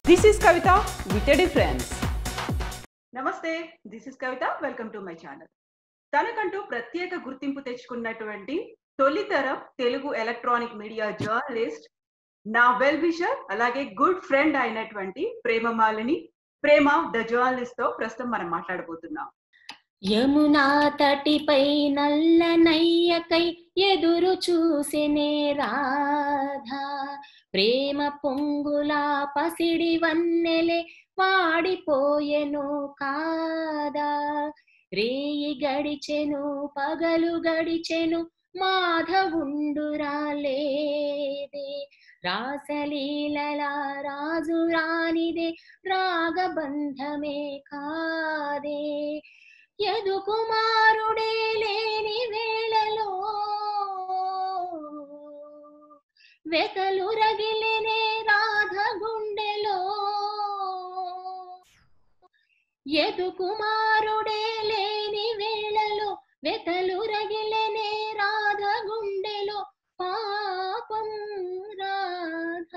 This is Kavita with a difference. నమస్తే, this is Kavitha. Welcome to my channel. తనకంటూ ప్రత్యేక గుర్తింపు తెచ్చుకున్నటువంటి తొలితరం తెలుగు ఎలక్ట్రానిక్ మీడియా జర్నలిస్ట్, నా వెల్ విషర్ అలాగే గుడ్ ఫ్రెండ్ అయినటువంటి ప్రేమమాలిని, ప్రేమ ద జర్నలిస్ట్ తో ప్రస్తుతం మనం మాట్లాడబోతున్నాం. యమునా తటిపై నల్ల నయ్యకై ఎదురు చూసెనే రాధా, ప్రేమ పొంగులా పసిడి వన్నెలే వాడిపోయెను కాదా. రేయి గడిచెను పగలు గడిచెను మాధవుండురాలేదే, రాసలీలలా రాజు రానిదే రాగబంధమే కాదే. యదు కుమారుడే లేని వేళలో వెకలు రగిలినే రాధ గుండెలో. యదు కుమారుడే లేని వేళలో వెకలు రగిలినే రాధ గుండెలో. పాపం రాధ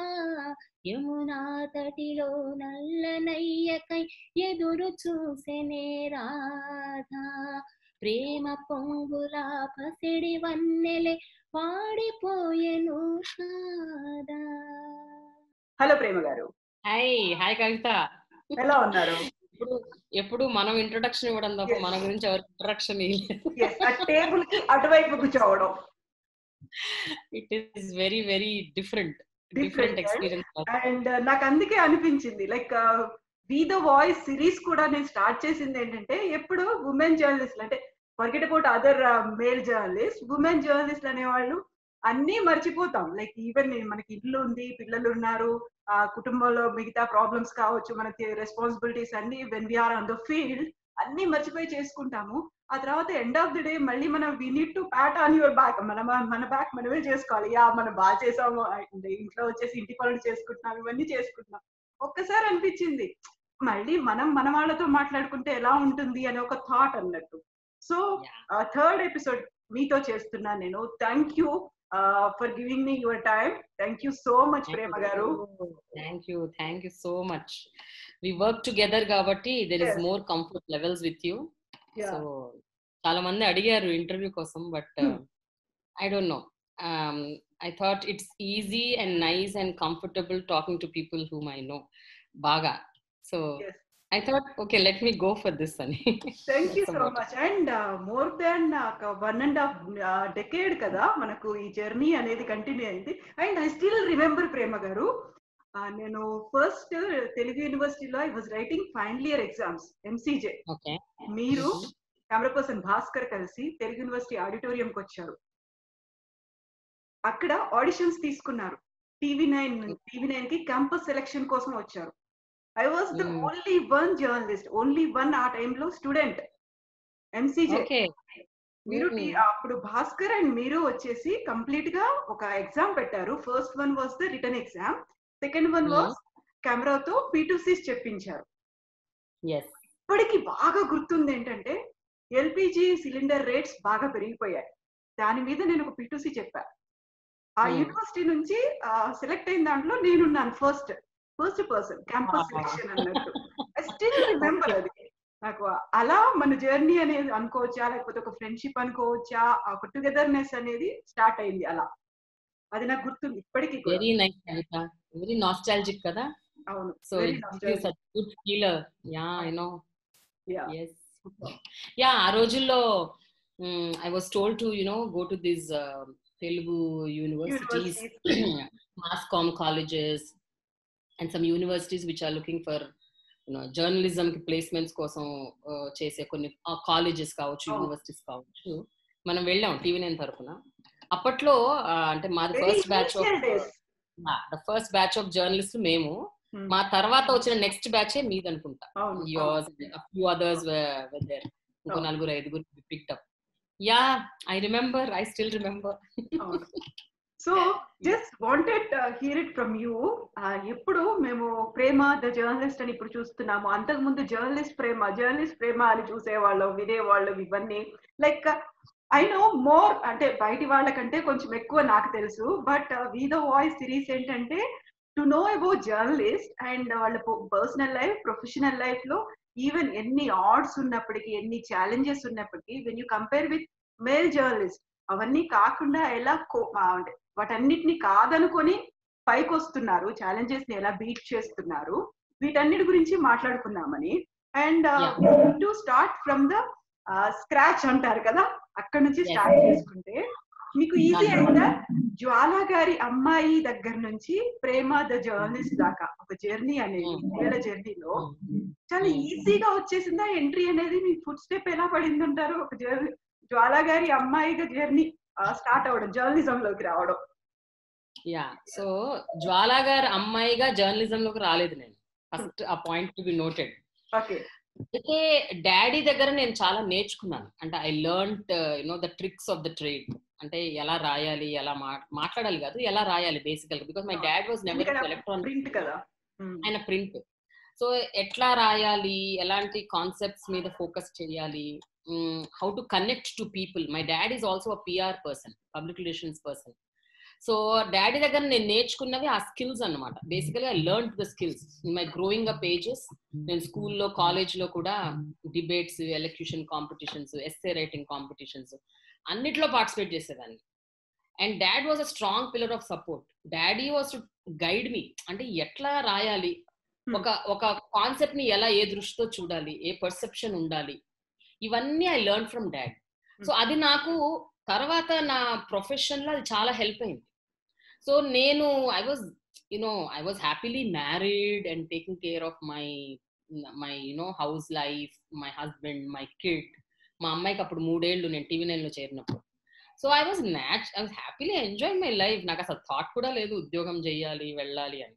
యమునా తటిలో నల్ల నయ్యకై ఎదురు చూసెనే రాధా, ప్రేమ పొంగులా పసిడి వన్నెలే వాడిపోయెను కాదా. హలో ప్రేమ గారు. హాయ్ కవిత, ఎలా ఉన్నారు? ఎప్పుడు మనం ఇంట్రొడక్షన్ ఇవ్వడం తప్ప మన గురించి ఎవరికి ఇంట్రొడక్షన్ టేబుల్ కి అటువైపు కూర్చోవడం. It is very very different experience. And నాకు అందుకే అనిపించింది, like we the voice series కూడా నేను స్టార్ట్ చేసింది ఏంటంటే, ఎప్పుడు ఉమెన్ జర్నలిస్ట్ అంటే forget about other male journalist, women journalist అనేవాళ్ళు అన్నీ మర్చిపోతాం. లైక్ ఈవెన్ మనకి ఇల్లు ఉంది, పిల్లలు ఉన్నారు, కుటుంబంలో మిగతా ప్రాబ్లమ్స్ కావచ్చు, మనకి రెస్పాన్సిబిలిటీస్ అన్ని when we are on the field అన్ని మర్చిపోయి చేసుకుంటాము. ఆ తర్వాత ఎండ్ ఆఫ్ ది డే మళ్ళీ మనం we need to pat on your back, మన బ్యాక్ మనమే చేసుకోవాలి. మనం బాగా చేసాము, ఇంట్లో వచ్చేసి ఇంటి పనులు చేసుకుంటున్నాం, ఇవన్నీ చేసుకుంటున్నాం. ఒక్కసారి అనిపించింది మళ్ళీ మన వాళ్ళతో మాట్లాడుకుంటే ఎలా ఉంటుంది అనే ఒక థాట్ అన్నట్టు. సో థర్డ్ ఎపిసోడ్ మీతో చేస్తున్నాను నేను. Thank you for giving me your time. Thank you so much Prema గారు. Thank you so much. We work together కాబట్టి there is more comfort levels with you. So చాలా మంది అడిగారు ఇంటర్వ్యూ కోసం, but I don't know, I thought it's easy and nice and comfortable talking to people whom I know బాగా. So I thought, okay, let me go for this, Sunny. Thank you so much. And more than 1.5 decade kada manaku ee journey anedi continue ayindi. And I still remember Prema garu, nenu first Telugu University lo I was writing final year exams, MCJ. Okay. Meeru camera person Bhaskar kalisi Telugu University auditorium ku vacharu. Akkada auditions తీసుకున్నారు. TV9 కి campus selection కోసం వచ్చారు. I was the only one journalist, only one ఆ టైంలో student MCJ. మీరు అప్పుడు Bhaskar and మీరు వచ్చేసి కంప్లీట్ గా ఒక ఎగ్జామ్ పెట్టారు. First one was the return exam, second one was కెమెరాతో P2Cs చెప్పించారు. ఇప్పటికి బాగా గుర్తుంది ఏంటంటే, ఎల్పిజి సిలిండర్ రేట్స్ బాగా పెరిగిపోయాయి. దాని మీద నేను ఒక P2C చెప్పా. ఆ యూనివర్సిటీ నుంచి సెలెక్ట్ అయిన దాంట్లో నేనున్నాను ఫస్ట్ పర్సన్ క్యాంపస్ సెలెక్షన్ అన్నట్టు. I still remember. అది నాకు అలా మన జర్నీ అనేది అనుకోవచ్చా, లేకపోతే ఒక ఫ్రెండ్షిప్ అనుకోవచ్చా, ఒక టుగెదర్నెస్ అనేది స్టార్ట్ అయింది అలా. అది నాకు గుర్తుంది ఇప్పటికీ. వెరీ నైస్ కవిత, వెరీ నాస్టాల్జిక్ కదా. అవును. So it's a good ఫీలర్. Yeah I know. yes yeah, ఆ రోజుల్లో I was told to go to these Telugu universities, mass comm colleges and some universities which are looking for journalism ki placements kosam chese konni colleges kaavachu, universities kaavachu. మనం వెళ్ళాం TV9 తరపున. అప్పట్లో అంటే మాది first batch of journalist మేము. మా తర్వాత వచ్చిన నెక్స్ట్ బ్యాచే మీది అనుకుంటా. yours and a few others were there. ఇంకో 4-5 picked up. yeah, I still remember. So just wanted here it from you. ఎప్పుడు మేము ప్రేమ ద జర్నలిస్ట్ అని ఇప్పుడు చూస్తున్నాము, అంతకు ముందు జర్నలిస్ట్ ప్రేమ అని చూసేవాళ్ళం, వినేవాళ్ళం. ఇవన్నీ లైక్ ఐ నో మోర్, అంటే బయటి వాళ్ళకంటే కొంచెం ఎక్కువ నాకు తెలుసు. But we the voice series ఏంటంటే to know about journalist and వాళ్ళ పర్సనల్ లైఫ్, ప్రొఫెషనల్ లైఫ్ లో ఈవెన్ ఎన్ని ఆడ్స్ ఉన్నప్పటికీ, ఎన్ని ఛాలెంజెస్ ఉన్నప్పటికీ, when you compare with male journalist, అవన్నీ కాకుండా ఎలా వాటన్నిటిని కాదనుకొని పైకి వస్తున్నారు, ఛాలెంజెస్ ని ఎలా బీట్ చేస్తున్నారు, వీటన్నిటి గురించి మాట్లాడుకుందామని. And to start from the scratch అంటారు కదా, అక్కడ నుంచి స్టార్ట్ చేసుకుంటే మీకు ఈజీ అయిందా? జ్వాలా గారి అమ్మాయి దగ్గర నుంచి ప్రేమ ద జర్నలిస్ట్ దాకా ఒక జర్నీ అనేది, ఏళ్ళ జర్నీలో చాలా ఈజీగా వచ్చేసిందా ఎంట్రీ అనేది? మీ ఫుడ్ స్టెప్ ఎలా పడింది అంటారు? ఒక జ్వాలా గారి అమ్మాయిగా జర్నీ స్టార్ట్ అవడం, జర్నలిజం లోకి రావడం. యా, సో జ్వాలా గారి అమ్మాయిగా జర్నలిజం లోకి రాలేదు నేను. ఫస్ట్ ఆ point to be noted. Okay. అయితే డాడీ దగ్గర నేను చాలా నేర్చుకున్నాను. అంటే I learned the tricks of the trade. అంటే ఎలా రాయాలి, ఎలా మాట్లాడాలి కాదు, ఎలా రాయాలి బేసికల్ గా. Because my dad was never electronic కదా, ఆయన ప్రింట్. సో ఎట్లా రాయాలి, ఎలాంటి కాన్సెప్ట్స్ మీద ఫోకస్ చేయాలి, how to connect to people. My dad is also a PR person, public relations person. So daddy దగ్గర నేను నేర్చుకున్నవి ఆ స్కిల్స్ అనమాట. Basically I learn the skills in my growing up ages. నేను స్కూల్లో, కాలేజ్లో కూడా debates, elocution competitions, essay writing competitions అన్నిట్లో పార్టిసిపేట్ చేసేదాన్ని. And dad was a strong pillar of support. Daddy was to guide me. అంటే ఎట్లా రాయాలి, ఒక కాన్సెప్ట్ ని ఎలా, ఏ దృష్టితో చూడాలి, ఏ పర్సెప్షన్ ఉండాలి, ఇవన్నీ I learn from dad. So అది నాకు తర్వాత నా ప్రొఫెషన్ లో అది చాలా హెల్ప్ అయింది. సో నేను I was happily married and taking care of my house life, my husband, my kid. మా అమ్మాయికి అప్పుడు 3 ఏళ్ళు, నేను TV9 లో చేరినప్పుడు. So I was happily enjoying my life. నాకు అసలు థాట్ కూడా లేదు ఉద్యోగం చేయాలి, వెళ్ళాలి అని.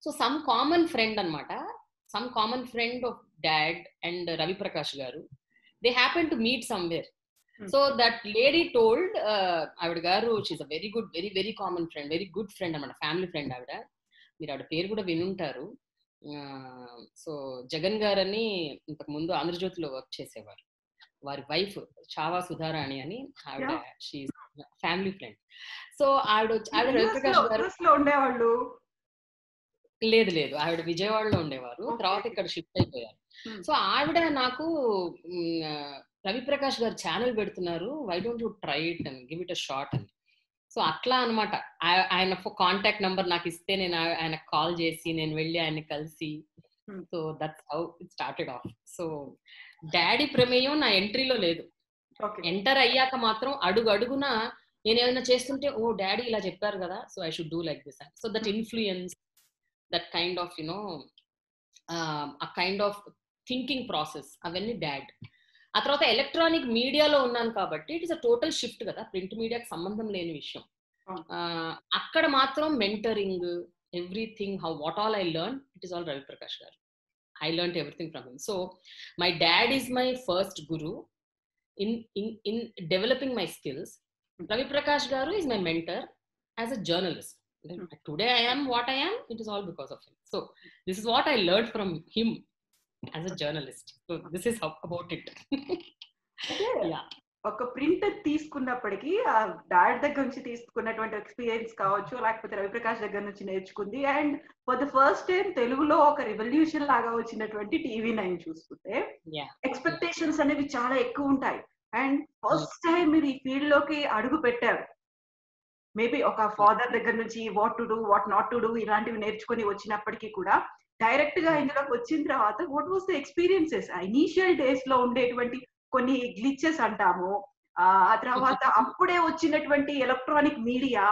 సో సమ్ కామన్ ఫ్రెండ్ అనమాట, some common friend of dad and Ravi Prakash garu, they happen to meet somewhere. So that lady told, ఆవిడ గారు, she a very good, very very common friend, very good friend అనమాట, ఫ్యామిలీ ఫ్రెండ్ ఆవిడ. మీరు ఆవిడ పేరు కూడా వినుంటారు. సో జగన్ గారని ఇంతకు ముందు ఆంధ్రజ్యోతిలో వర్క్ చేసేవారు. వారి వైఫ్ చావా సుధారాణి అని, ఆవిడ షీ ఫ్యామిలీ ఫ్రెండ్. సో ఆవిడ రవిప్రకాష్ గారు ఉండేవాళ్ళు. లేదు, ఆవిడ విజయవాడలో ఉండేవారు, తర్వాత ఇక్కడ షిఫ్ట్ అయిపోయారు. సో ఆవిడ నాకు, రవిప్రకాష్ గారు ఛానల్ పెడుతున్నారు, why don't you try it and give it a shot అని. సో అట్లా అనమాట. ఆయన కాంటాక్ట్ నంబర్ నాకు ఇస్తే నేను ఆయనకు కాల్ చేసి, నేను వెళ్ళి ఆయన కలిసి, so that's how it started off. So daddy ప్రమేయం నా ఎంట్రీలో లేదు. ఎంటర్ అయ్యాక మాత్రం అడుగు అడుగున నేను ఏమైనా చేస్తుంటే, ఓ డాడీ ఇలా చెప్పారు కదా, so I should do like this. So that influence, that kind of ఆ కైండ్ ఆఫ్ థింకింగ్ ప్రాసెస్, అవన్నీ డాడ్. ఆ తర్వాత ఎలక్ట్రానిక్ మీడియాలో ఉన్నాను కాబట్టి it is a total shift కదా, ప్రింట్ మీడియాకి సంబంధం లేని విషయం. అక్కడ మాత్రం mentoring, everything, what all I learn, it is all Ravi Prakash గారు. I learned everything from him. So my dad is my first guru in developing my skills. Ravi Prakash garu is my mentor as a journalist. Today I am what I am, it is all because of him. So this is what I learned from him as a journalist. So this is how about it. Yeah. ఒక printer తీసుకున్నప్పటికీ ఆ dad దగ్గర నుంచి తీసుకున్నటువంటి experience కావచ్చు, లేకపోతే రవిప్రకాష్ దగ్గర నుంచి నేర్చుకుంది. And for the first time తెలుగులో ఒక రెవల్యూషన్ లాగా వచ్చినటువంటి TV9 చూసుకుంటే ఎక్స్పెక్టేషన్స్ అనేవి చాలా ఎక్కువ ఉంటాయి. అండ్ ఫస్ట్ టైం మీరు ఈ ఫీల్డ్ లోకి అడుగు పెట్టారు. మేబీ ఒక ఫాదర్ దగ్గర నుంచి what to do, what not to do ఇలాంటివి నేర్చుకుని వచ్చినప్పటికీ కూడా డైరెక్ట్ గా ఇందులోకి వచ్చిన తర్వాత what was the experiences? Initial days లో ఉండేటువంటి కొన్ని గ్లిచెస్ అంటాము, ఆ తర్వాత అప్పుడే వచ్చినటువంటి electronic media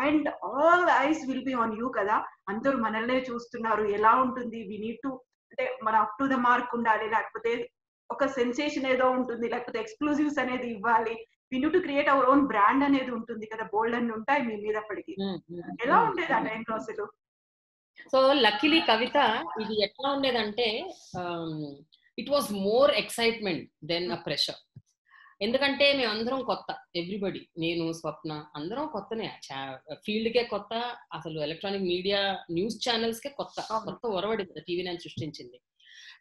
and all ice will be on you కదా, అందరూ మనల్నే చూస్తున్నారు, ఎలా ఉంటుంది, వి నీడ్ టు, అంటే మన అప్ టు ద మార్క్ ఉండాలి, లేకపోతే ఒక సెన్సేషన్ ఏదో ఉంటుంది, లేకపోతే ఎక్స్క్లూజివ్స్ అనేది ఇవ్వాలి, we need to create our own brand అనేది ఉంటుంది కదా, బోల్డ్ అన్ని ఉంటాయి మీ మీద అప్పటికి. ఎలా ఉండేది ఆ టైంలో అసలు? సో లక్కీలీ కవిత, ఇది ఎట్లా ఉండేదంటే, it was more excitement than a pressure. ఎందుకంటే మేమందరం కొత్త, ఎవ్రీబడి, నేను స్వప్న అందరం కొత్తనే, ఫీల్డ్ కే కొత్త, అసలు ఎలక్ట్రానిక్ మీడియా న్యూస్ ఛానల్స్ కే కొత్త ఒరవడి TV9 సృష్టించింది.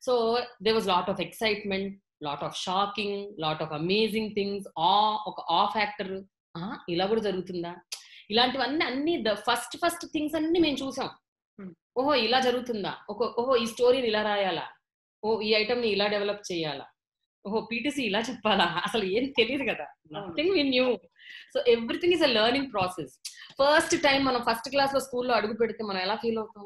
So there was lot of excitement, lot of shocking, lot of amazing things. ఒక ఫ్యాక్టర్, ఇలా కూడా జరుగుతుందా, ఇలాంటివన్నీ అన్ని ఫస్ట్ థింగ్స్ అన్ని మేము చూసాం. ఓహో ఇలా జరుగుతుందా, ఓహో ఈ స్టోరీని ఇలా రాయాలా, ఈ ఐటమ్ ని ఇలా డెవలప్ చేయాలా, ఓహో పీటీసీ ఇలా చెప్పాలా, అసలు ఏం తెలియదు కదా, nothing we knew. So everything is a learning process. First time మనం ఫస్ట్ క్లాస్ లో స్కూల్లో అడుగు పెడితే మనం ఎలా ఫీల్ అవుతాం?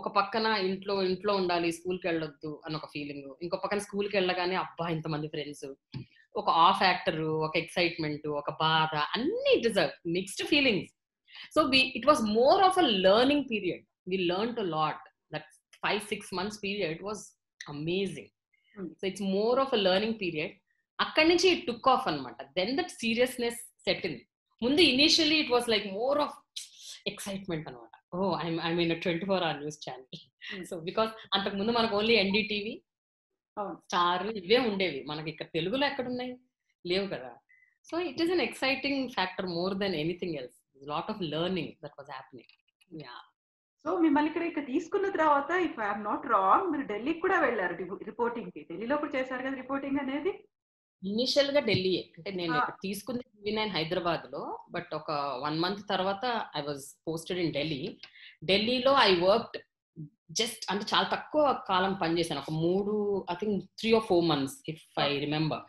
ఒక పక్కన ఇంట్లో ఉండాలి, స్కూల్కి వెళ్ళొద్దు అని ఒక ఫీలింగ్, ఇంకో పక్కన స్కూల్కి వెళ్ళగానే అబ్బా ఇంతమంది ఫ్రెండ్స్, ఒక ఆఫ్ యాక్టర్, ఒక ఎక్సైట్మెంట్, ఒక బాధ, అన్ని it is a mixed feelings. So it was more of a learning period. We learned a lot. That 5-6 months period was amazing. So it's more of a learning period. Akkadi nunchi it took off anamata. Then that seriousness set in. Mundu initially it was like more of excitement anamata. Oh, I'm in a 24-hour news channel. So because antaku mundu manaku only NDTV, Star ive undevi. Manaku ikkada Telugulo ekkada unnai levu kada. So it is an exciting factor more than anything else. There's a lot of learning that was happening. Yeah. So మిమ్మల్ని ఇక్కడ తీసుకున్న తర్వాత, if I'm not wrong, మీరు ఢిల్లీకి కూడా వెళ్ళారు reporting కి. ఢిల్లీలో కూడా చేశారు కదా రిపోర్టింగ్ అనేది? ఇనిషియల్ గా ఢిల్లీ, అంటే నేను తీసుకుంది TV9 హైదరాబాద్ లో, బట్ ఒక 1 month తర్వాత I was posted in Delhi. ఢిల్లీలో ఐ వర్క్డ్ జస్ట్, అంటే చాలా తక్కువ కాలం పనిచేశాను, ఒక 3 or 4 months if I remember.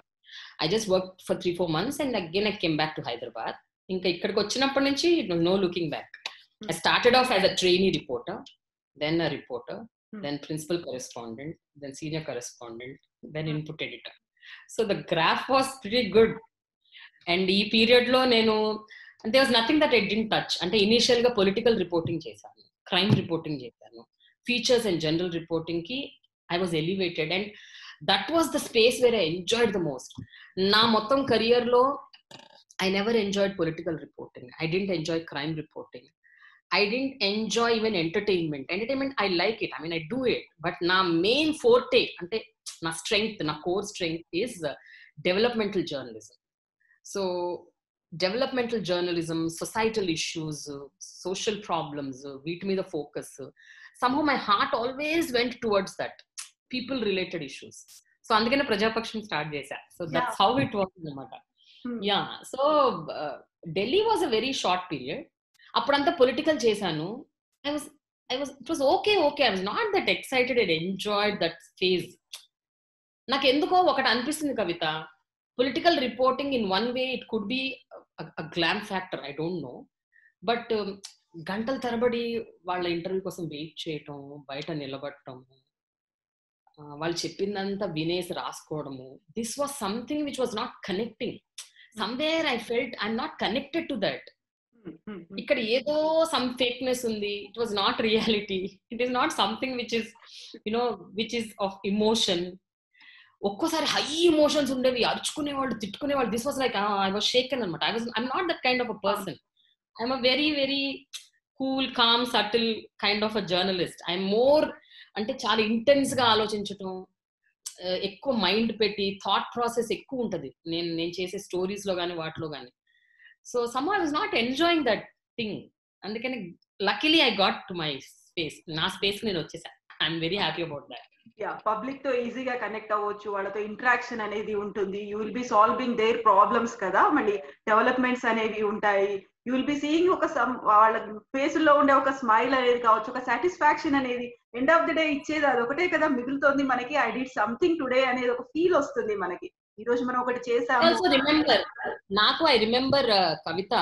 I just work for 3-4 months and again I came back to Hyderabad. ఇంకా ఇక్కడికి వచ్చినప్పటి నుంచి no looking back. I started off as a trainee reporter, then a reporter, then principal correspondent, then senior correspondent, then input editor. So the graph was pretty good. And ee period lo there was nothing that I didn't touch. Ante initial ga political reporting chesanu, crime reporting chesanu, features and general reporting ki I was elevated, and that was the space where I enjoyed the most. Na mottam career lo I never enjoyed political reporting. I didn't enjoy crime reporting. I didn't enjoy even entertainment. I like it. I mean, I do it. But na main forte, ante na strength, na core strength is developmental journalism. So, developmental journalism, societal issues, social problems, veet me the focus. Somehow my heart always went towards that, people-related issues. So, andukane Prajapaksham start chesa. So, that's how it was. Yeah. So, Delhi was a very short period. అప్పుడంతా political చేశాను. it was okay. I was not that excited and enjoyed that phase. నాకు ఎందుకో ఒకటి అనిపిస్తుంది Kavitha, political reporting in one way it could be a glam factor, I don't know, but గంటల తరబడి వాళ్ళ interview కోసం వెయిట్ చేయటం, బయట నిలబడటం, వాళ్ళు చెప్పిందంతా వినేసి రాసుకోవడము, this was something which was not connecting. Somewhere I felt I'm not connected to that. ఇక్కడ ఏదో సమ్ ఫేక్నెస్ ఉంది. It was not reality. It is not something which is of emotion. ఒక్కోసారి హై ఇమోషన్స్ ఉండేవి, అరుచుకునేవాళ్ళు, తిట్టుకునేవాళ్ళు. This was like I was shaken అనమాట. I'm not that kind of a person. I'm a very very cool, calm, subtle kind of a journalist. I'm more, అంటే చాలా intense గా ఆలోచించటం, ఎక్కువ మైండ్ పెట్టి థాట్ ప్రాసెస్ ఎక్కువ ఉంటది నేను చేసే స్టోరీస్ లో కానీ వాటిలో కానీ. So somehow I was not enjoying that thing. Andukane luckily I got to my space. Na space ki nenu vachesa. I'm very happy about that. Yeah, public to easy ga connect avvochu, vallato interaction anedi untundi. You will be solving their problems kada, malli developments anevi untayi. You will be seeing oka vaalla face lo unde oka smile anedi kavachu, oka satisfaction anedi end of the day ichedi adokate kada migulutondi manaki. I did something today anedi oka feel ostundi manaki. ఈ రోజు మనం ఒకటి చేసాము. I remember Kavitha,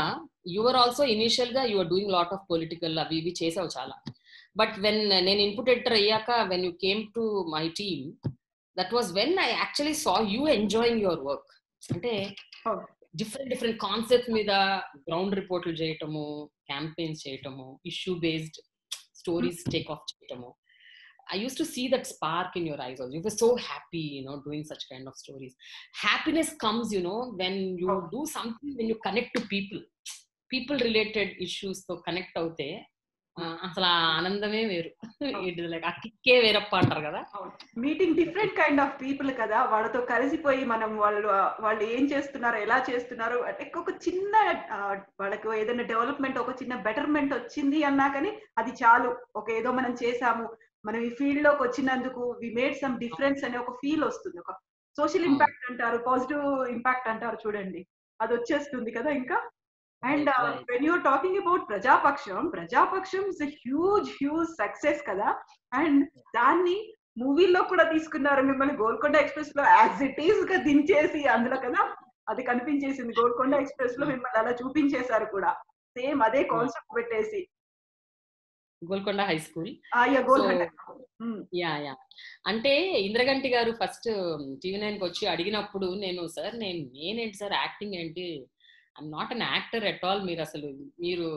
you are also initial గా you are doing lot of political అవి ఇవి చేసావు చాలా. బట్ వెన్ నేను ఇన్పుట్ ఎడిటర్ అయ్యాక, when you came to my team, that was when I actually saw you enjoying your work. అంటే different concept మీద ground రిపోర్ట్లు చేయటము, క్యాంపెయిన్స్ చేయటము, issue based stories take off చేయటము. I used to see that spark in your eyes also. You were so happy, doing such kind of stories. Happiness comes, when you do something, when you connect to people related issues. So connect avute asala anandame veru. It is like akikke verappa antaru kada. Meeting different kind of people kada, వాళ్ళతో కలిసిపోయి మనం వాళ్ళు ఏం చేస్తున్నారు, ఎలా చేస్తున్నారు, అంటే ఒక చిన్న వాళ్ళకి ఏదైనా డెవలప్మెంట్, ఒక చిన్న బెటర్మెంట్ వచ్చింది అన్నా కానీ అది చాలు. ఒక ఏదో మనం చేసాము, మనం ఈ ఫీల్డ్ లోకి వచ్చినందుకు వి మేడ్ సమ్ డిఫరెన్స్ అనే ఒక ఫీల్ వస్తుంది. ఒక సోషల్ ఇంపాక్ట్ అంటారు, పాజిటివ్ ఇంపాక్ట్ అంటారు చూడండి, అది వచ్చేస్తుంది కదా. ఇంకా and when you're talking about Prajapaksham is huge success కదా. అండ్ దాన్ని మూవీలో కూడా తీసుకున్నారు మిమ్మల్ని గోల్కొండ ఎక్స్ప్రెస్ లో యాజ్ ఇట్ ఈస్ గా దించేసి అందులో కదా అది కనిపించేసింది. గోల్కొండ ఎక్స్ప్రెస్ లో మిమ్మల్ని అలా చూపించేశారు కూడా, సేమ్ అదే కాన్సెప్ట్ పెట్టేసి. గోల్కొండ హై స్కూల్ అంటే ఇంద్రగంటి గారు ఫస్ట్ TV9 కి వచ్చి అడిగినప్పుడు నేను సార్ నేనేంటి సార్ యాక్టింగ్ ఏంటి, I'm not an actor at all, మీరు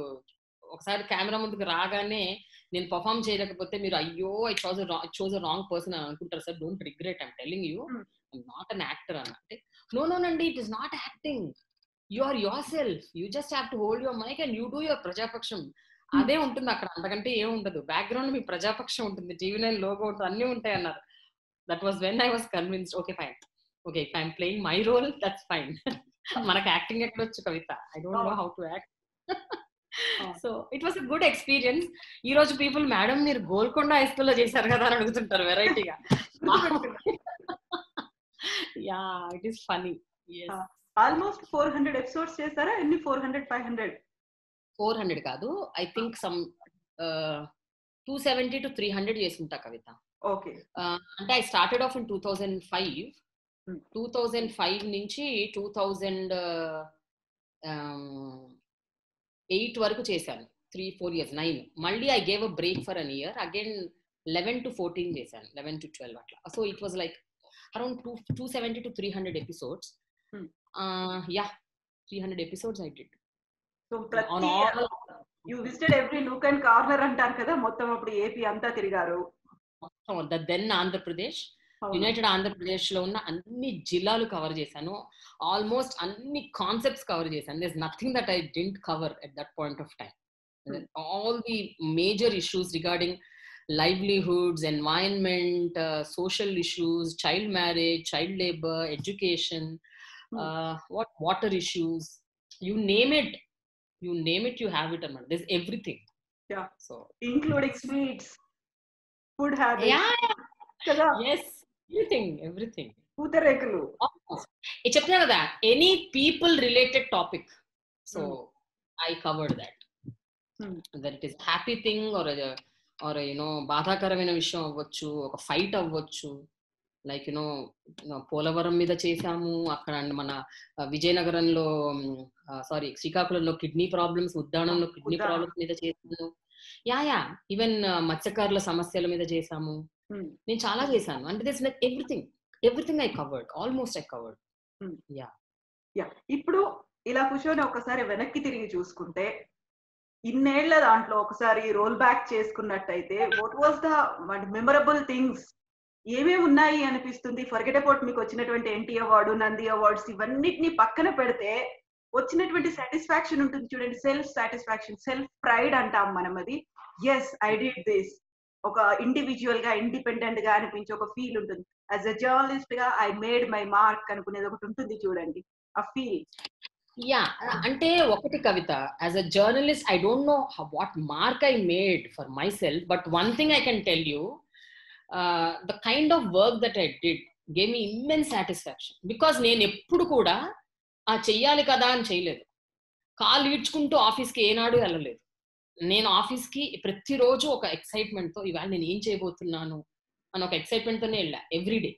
ఒకసారి కెమెరా ముందుకు రాగానే నేను పర్ఫామ్ చేయలేకపోతే మీరు అయ్యో I chose a wrong person అని అనుకుంటారు sir, don't regret, I'm telling you I'm not an actor అన్న. అంటే నో నండి, it is not acting, you are yourself, you just have to hold your mic and you do your Prajapaksham. అదే ఉంటుంది అక్కడ, అంతకంటే ఏం ఉండదు. బ్యాక్గ్రౌండ్ మీ ప్రజాపక్షం ఉంటుంది, TV9 లోగో ఉంటుంది, అన్ని ఉంటాయి అన్నారు. That was when I was convinced, okay fine, okay if I'm playing my role that's fine. మనకు యాక్టింగ్ ఎక్కడొచ్చు Kavitha, I don't know how to act. So it was a good experience. ఈ రోజు people madam మీరు Golconda high స్కూల్లో చేశారు కదా అని అడుగుతుంటారు వెరైటీగా. Yeah it is funny. Almost 400 episodes చేశారా? ఎన్ని? 400, 500? 400 కాదు, ఐ థింక్ సమ్ 270 to 300 చేసుకుంటా కవిత. ఓకే. అంటే ఐ స్టార్టెడ్ ఆఫ్ ఇన్ 2005. 2005 నుంచి 2008 వరకు చేశాను, 3-4 years, 9. మళ్ళీ I gave a break for an year, again 11 to 14 చేశాను, 11 to 12 అట్లా. So it was like around 270 to 300 episodes. 300 episodes I did. So you visited every nook and corner అంటారు కదా, మొత్తం అప్పుడు ఏపీ అంతా తిరిగారు. దెన్ ఆంధ్రప్రదేశ్, యునైటెడ్ ఆంధ్రప్రదేశ్ లో ఉన్న అన్ని జిల్లాలు కవర్ చేశాను, ఆల్మోస్ట్ అన్ని కాన్సెప్ట్స్ కవర్ చేశాను. There is nothing that I didn't cover at that point of time. All the major issues regarding livelihoods, environment, social issues, child marriage, child labor, education, what water issues, you name it, you have it. There's everything. Yeah, so including sweets, food habits. Yeah. Yes, everything. Pootarekulu. It's చెప్తున్నా కదా, any people related topic, so I covered that. Whether it is happy thing or బాధాకరమైన విషయం అవ్వచ్చు, ఒక fight అవ్వచ్చు, like Polavaram మీద చేసాము, అక్కడ మన విజయనగరంలో శ్రీకాకుళంలో కిడ్నీ ప్రాబ్లమ్స్, ఉద్దానంలో కిడ్నీ ప్రాబ్లమ్స్ మీద చేసాము. ఈవెన్ మత్స్యకారుల సమస్యల మీద చేసాము. నేను చాలా చేశాను. అంటే this like everything I covered, almost I covered. ఇప్పుడు ఇలా కూర్చొని ఒకసారి వెనక్కి తిరిగి చూసుకుంటే, ఇన్నేళ్ల దాంట్లో ఒకసారి రోల్ బ్యాక్ చేసుకున్నట్టయితే, what was the memorable things, ఏమేమి ఉన్నాయి అనిపిస్తుంది? ఫర్గెట్ అబౌట్ మీకు వచ్చినటువంటి ఎన్టీ అవార్డు, నంది అవార్డ్స్, ఇవన్నిటిని పక్కన పెడితే వచ్చినటువంటి సాటిస్ఫాక్షన్ ఉంటుంది చూడండి, సెల్ఫ్ సాటిస్ఫాక్షన్, సెల్ఫ్ ప్రైడ్ అంటాం మనం. అది ఎస్ ఐ డిడ్ దిస్, ఒక ఇండివిజువల్ గా ఇండిపెండెంట్ గా అనిపించే ఒక ఫీల్ ఉంటుంది. యాజ్ అ జర్నలిస్ట్ గా ఐ మేడ్ మై మార్క్ అనుకునేది ఒకటి ఉంటుంది చూడండి, ఆ ఫీల్. అంటే ఒకటి Kavitha, as a journalist I don't know what mark I made for myself, but one thing I can tell you, the kind of work that I did gave me immense satisfaction. Because నేను ఎప్పుడు కూడా చెయ్యాలి కదా అని చేయలేదు, కాలు ఈడ్చుకుంటూ ఆఫీస్కి ఏనాడు వెళ్ళలేదు. నేను ఆఫీస్కి ప్రతిరోజు ఒక ఎక్సైట్మెంట్తో, ఇవాళ నేను ఏం చేయబోతున్నాను అని ఒక ఎక్సైట్మెంట్తోనే వెళ్ళా every day.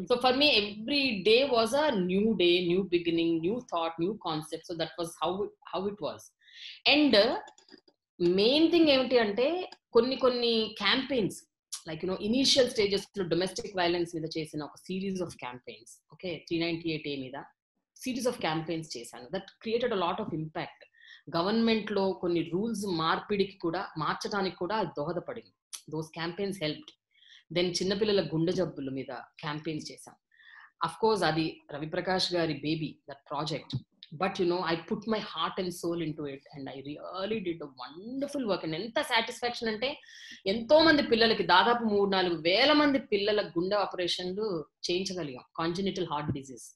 So for me, every day was a new day, new beginning, new thought, new concept. So that was how it was. And main thing ఏమిటి అంటే, కొన్ని campaigns, like initial stages లో domestic violence మీద చేసిన ఒక series of campaigns, okay, 398A మీద series of campaigns చేశాను. That created a lot of impact. Government లో కొన్ని రూల్స్ మార్చడానికి కూడా దోహదపడింది. Those campaigns helped. దెన్ చిన్నపిల్లల గుండె జబ్బుల మీద క్యాంపెయిన్స్ చేశాం. అఫ్ కోర్స్ అది రవిప్రకాష్ గారి baby, that project, but I put my heart and soul into it and I really did a wonderful work. And ఎంత సాటిస్ఫాక్షన్ అంటే, ఎంతో మంది పిల్లలకి, దాదాపు 3-4 వేల మంది పిల్లల గుండె ఆపరేషన్లు చేయించగలిగాం, congenital heart disease.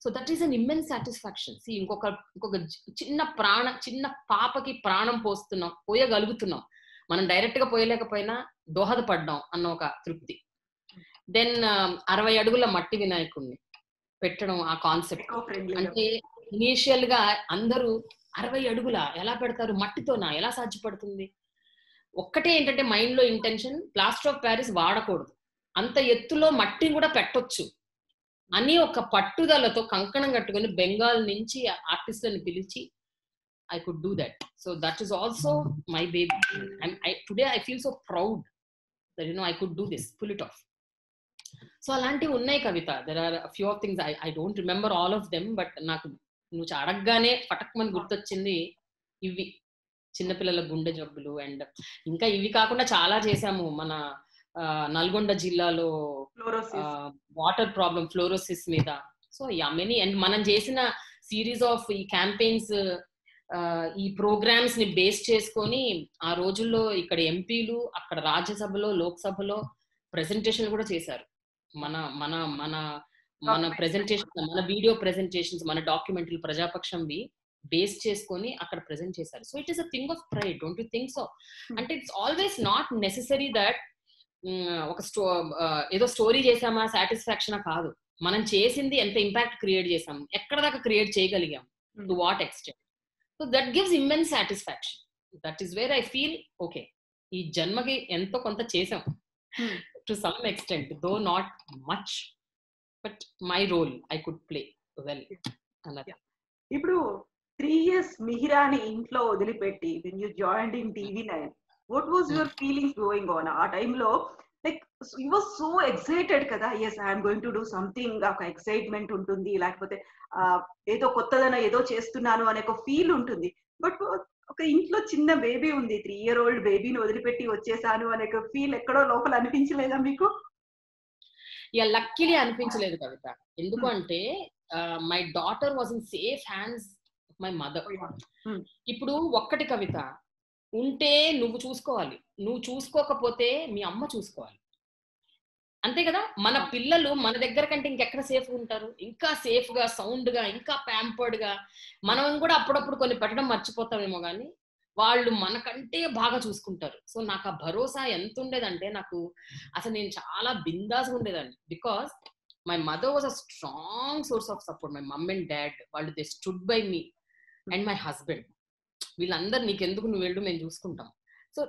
So that is an immense satisfaction. ఇంకొక చిన్న పాపకి ప్రాణం పోయగలుగుతున్నాం, మనం డైరెక్ట్ గా పోయలేకపోయినా దోహదపడ్డాం అన్న ఒక తృప్తి. దెన్ 60 అడుగుల మట్టి వినాయకుడిని పెట్టడం, ఆ కాన్సెప్ట్ అంటే ఇనీషియల్ గా అందరూ 60 అడుగుల ఎలా పెడతారు, మట్టితోనా, ఎలా సాధ్యపడుతుంది? ఒక్కటే ఏంటంటే మైండ్ లో ఇంటెన్షన్, ప్లాస్టర్ ఆఫ్ ప్యారిస్ వాడకూడదు, అంత ఎత్తులో మట్టిని కూడా పెట్టొచ్చు అని ఒక పట్టుదలతో కంకణం కట్టుకుని బెంగాల్ నుంచి ఆర్టిస్టులను పిలిచి I could do that. So that is also my baby. Today I feel so proud that, you know, I could do this, pull it off. So అలాంటివి ఉన్నాయి కవిత. There are a few of things, I don't remember all of them, but నాకు నువ్వు అడగగానే పటక్మని గుర్తొచ్చింది ఇవి, చిన్నపిల్లల గుండె జబ్బులు. అండ్ ఇంకా ఇవి కాకుండా చాలా చేశాము. మన నల్గొండ జిల్లాలో వాటర్ ప్రాబ్లం, ఫ్లోరోసిస్ మీద. సో మెనీ, అండ్ మనం చేసిన సిరీస్ ఆఫ్ ఈ క్యాంపెయిన్స్, ఈ ప్రోగ్రామ్స్ ని బేస్ చేసుకొని ఆ రోజుల్లో ఇక్కడ ఎంపీలు, అక్కడ రాజ్యసభలో, లోక్సభలో ప్రెజెంటేషన్ కూడా చేశారు. మన మన మన మన ప్రెజెంటేషన్, మన వీడియో ప్రెజెంటేషన్స్, మన డాక్యుమెంటరీ ప్రజాపక్షంవి బేస్ చేసుకొని అక్కడ ప్రెజెంట్ చేశారు. So it is a thing of pride, don't you think so? అంటే it's always not necessary that ఒక ఏదో స్టోరీ చేసామా సాటిస్ఫాక్షన్ కాదు, మనం చేసింది ఎంత ఇంపాక్ట్ క్రియేట్ చేసాం, ఎక్కడ దాకా క్రియేట్ చేయగలిగాం, to what extent. So that gives immense satisfaction. That is where I feel okay, ఈ జన్మకి ఎంతో కొంత చేసాం to some extent, though not much, but my role I could play well అన్నది. ఇప్పుడు 3 years మిహిరాని ఇంట్లో వదిలిపెట్టి when you joined in TV9, what was your feelings going on ఆ టైంలో? Like you were so excited కదా, yes I am going to do something, ఒక excitement ఉంటుంది, లేకపోతే ఏదో కొత్తదన ఏదో చేస్తున్నాను అనే ఒక ఫీల్ ఉంటుంది. బట్ ఒక ఇంట్లో చిన్న బేబీ ఉంది, 3-year-old బేబీని వదిలిపెట్టి వచ్చేసాను అనే ఒక ఫీల్ ఎక్కడో లోపల అనిపించలేదా మీకు? యా, లక్కీలీ అనిపించలేదు కవిత. ఎందుకు అంటే my daughter was in safe hands of my mother. ఇప్పుడు ఒక్కటి కవిత, ఉంటే నువ్వు చూసుకోవాలి, నువ్వు చూసుకోకపోతే మీ అమ్మ చూసుకోవాలి, అంతే కదా. మన పిల్లలు మన దగ్గర కంటే ఇంకెక్కడ సేఫ్ ఉంటారు? ఇంకా సేఫ్ గా, సౌండ్ గా, ఇంకా ప్యాంపర్డ్ గా. మనం కూడా అప్పుడప్పుడు కొన్ని పెట్టడం మర్చిపోతామేమో కానీ వాళ్ళు మనకంటే బాగా చూసుకుంటారు. సో నాకు ఆ భరోసా ఎంత ఉండేదంటే, నాకు అసలు నేను చాలా బిందాస్గా ఉండేదాన్ని. Because my mother was a strong source of support. My mom and dad, వాళ్ళు they stood by me, and my husband. వీళ్ళందరూ నీకెందుకు, నువ్వు వెళ్ళు, మేము చూసుకుంటాం. సో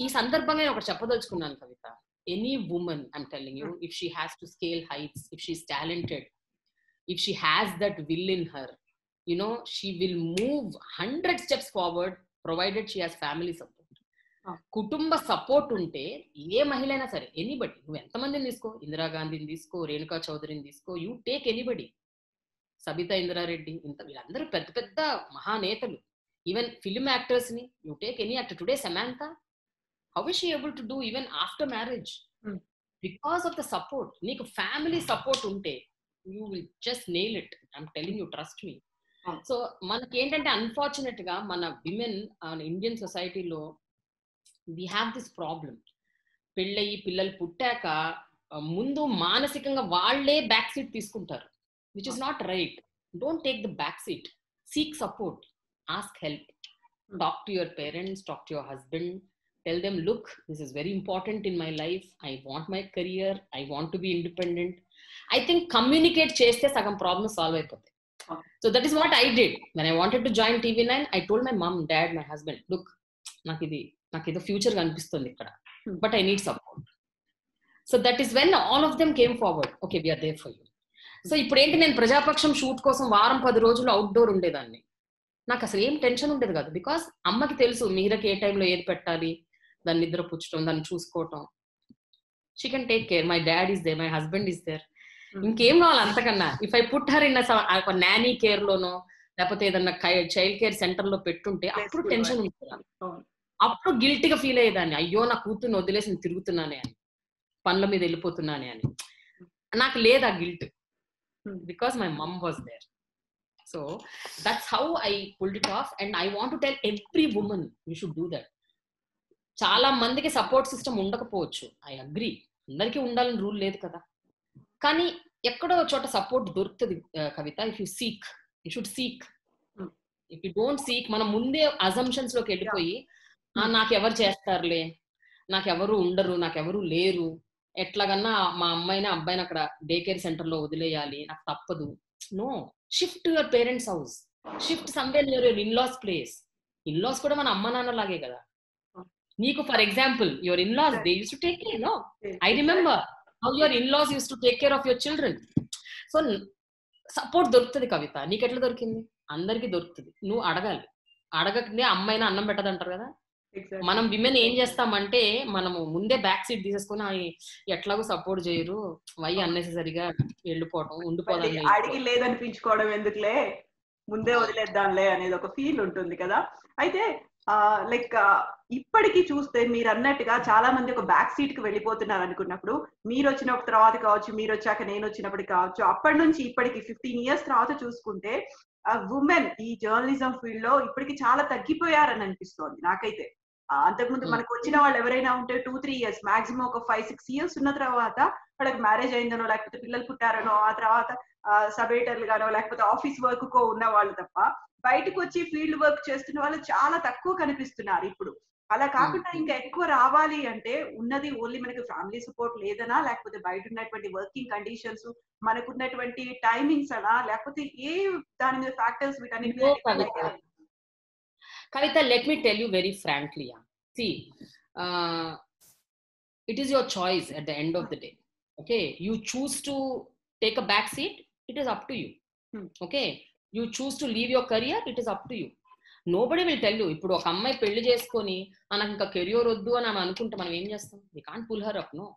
ఈ సందర్భంగా నేను ఒకటి చెప్పదలుచుకున్నాను Kavita. Any woman, I'm telling you, if she has to scale heights, if she's talented, if she has that will in her, you know, she will move 100 steps forward provided she has family support. కుటుంబ support ఉంటే ఏ మహిళ అయినా సరే, anybody, నువ్వు ఎంతమందిని తీసుకో, ఇందిరాగాంధీని తీసుకో, రేణుకా చౌదరిని తీసుకో, you take anybody, Sabitha Indra Reddy, ఇంత వీళ్ళందరూ పెద్ద పెద్ద మహానేతలు. ఈవెన్ ఫిల్మ్ యాక్టర్స్ ని you take any actor today, Samantha, how is she able to do even after marriage? Because of the support. Neeku family support unte you will just nail it, I'm telling you, trust me. So manaki entante unfortunate ga mana women Indian society lo we have this problem. పెళ్ళయి పిల్లలు పుట్టాక ముందు మానసికంగా వాళ్ళే back seat తీసుకుంటారు, which is not right. Don't take the back seat, seek support, ask help, talk to your parents, talk to your husband, tell them, look, this is very important in my life, I want my career, I want to be independent. I think communicate cheste sagam problem solve అయిపోతాయి. So that is what I did when I wanted to join TV9. I told my mom, dad, my husband, look, నాకు ఏదో future కనిపిస్తుంది ఇక్కడ, but I need support. So that is when all of them came forward. Okay, we are there for you. So ఇప్పుడు ఏంటి, నేను ప్రజాపక్షం shoot కోసం వారం 10 రోజులు అవుట్డోర్ ఉండేదాన్ని. నాకు అసలు ఏం టెన్షన్ ఉండేది కాదు. బికాస్ అమ్మకి తెలుసు మీరకి ఏ టైంలో ఏది పెట్టాలి, దాన్ని నిద్ర పుచ్చడం, దాన్ని చూసుకోవటం. She can take care. My dad is there, my husband is there. ఇంకేం కావాలి అంతకన్నా? If I put her in nanny care లోనో, లేకపోతే ఏదన్నా చైల్డ్ కేర్ సెంటర్ లో పెట్టుంటే అప్పుడు టెన్షన్ ఉంటుంది, అప్పుడు గిల్టీగా ఫీల్ అయ్యేదాన్ని, అయ్యో నా కూతుర్ని వదిలేసి నేను తిరుగుతున్నానే అని, పనుల మీద వెళ్ళిపోతున్నానే అని. నాకు లేదు ఆ guilt, because my mum was there. So that's how I pulled it off. And I want to tell every women you should do that. చాలా మందికి సపోర్ట్ సిస్టమ్ ఉండకపోవచ్చు, ఐ అగ్రీ, అందరికీ ఉండాలని రూల్ లేదు కదా. కానీ ఎక్కడో చోట సపోర్ట్ దొరుకుతుంది Kavita. If you seek, you should seek. If you don't seek, మనం ముందే అజంప్షన్స్ లోకి వెళ్ళిపోయి నాకెవరు చేస్తారులే, నాకెవరు ఉండరు, నాకెవరు లేరు, ఎట్లాగన్నా మా అమ్మాయిని అబ్బాయిని అక్కడ డే కేర్ సెంటర్ లో వదిలేయాలి, నాకు తప్పదు. No, shift your parents house, shift somewhere near your in-laws place. In-laws కూడా మన అమ్మ నాన్న లాగే కదా. నీకు for example your in-laws they used to take care, no? I remember how your in-laws used to take care of your children. So support దొరుకుతుంది కవిత. నీకు ఎట్లా దొరికింది? అందరికి దొరుకుతుంది, నువ్వు అడగాలి. అడగకనే అమ్మాయినా అన్నం పెట్టదు అంటారు కదా. మనం విమెన్ ఏం చేస్తామంటే మనము ముందే బ్యాక్ సీట్ తీసేసుకుని ఎట్లాగో సపోర్ట్ చేయరు, వై అన్నెసెసరీగా వెళ్ళిపోవటం, ఉండిపోదాం, అడిగి లేదనిపించుకోవడం ఎందుకులే, ముందే వదిలేద్దాంలే అనేది ఒక ఫీల్ ఉంటుంది కదా. అయితే లైక్ ఇప్పటికి చూస్తే మీరు అన్నట్టుగా చాలా మంది ఒక బ్యాక్ సీట్ కి వెళ్ళిపోతున్నారు అనుకున్నప్పుడు, మీరు వచ్చిన తర్వాత కావచ్చు, మీరు వచ్చాక నేను వచ్చినప్పటికి కావచ్చు, అప్పటి నుంచి ఇప్పటికి 15 years తర్వాత చూసుకుంటే ఉమెన్ ఈ జర్నలిజం ఫీల్డ్ లో ఇప్పటికి చాలా తగ్గిపోయారని అనిపిస్తోంది నాకైతే. అంతకుముందు మనకు వచ్చిన వాళ్ళు ఎవరైనా ఉంటే 2-3 years, మాక్సిమం ఒక 5-6 years ఉన్న తర్వాత వాళ్ళకి మ్యారేజ్ అయిందనో లేకపోతే పిల్లలు పుట్టారనో, ఆ తర్వాత సబ్ ఎడిటర్లు గానో లేకపోతే ఆఫీస్ వర్క్ కో ఉన్న వాళ్ళు తప్ప బయటకు వచ్చి ఫీల్డ్ వర్క్ చేస్తున్న వాళ్ళు చాలా తక్కువ కనిపిస్తున్నారు ఇప్పుడు. అలా కాకుండా ఇంకా ఎక్కువ రావాలి అంటే ఉన్నది ఓన్లీ మనకి ఫ్యామిలీ సపోర్ట్ లేదనా, లేకపోతే బయట ఉన్నటువంటి వర్కింగ్ కండిషన్స్, మనకున్నటువంటి టైమింగ్స్ అనా, లేకపోతే ఏ దాని మీద ఫ్యాక్టర్స్ వీటన్నిటి? Kavita, let me tell you very frankly. See, it is your choice at the end of the day. Okay, you choose to take a back seat, it is up to you. Okay, you choose to leave your career, it is up to you. Nobody will tell you. ఇప్పుడు ఒక అమ్మాయి పెళ్లి చేసుకొని నాకు ఇంకా career వద్దు అని ఆమె అనుకుంటే మనం ఏం చేస్తాం? We can't pull her up, no.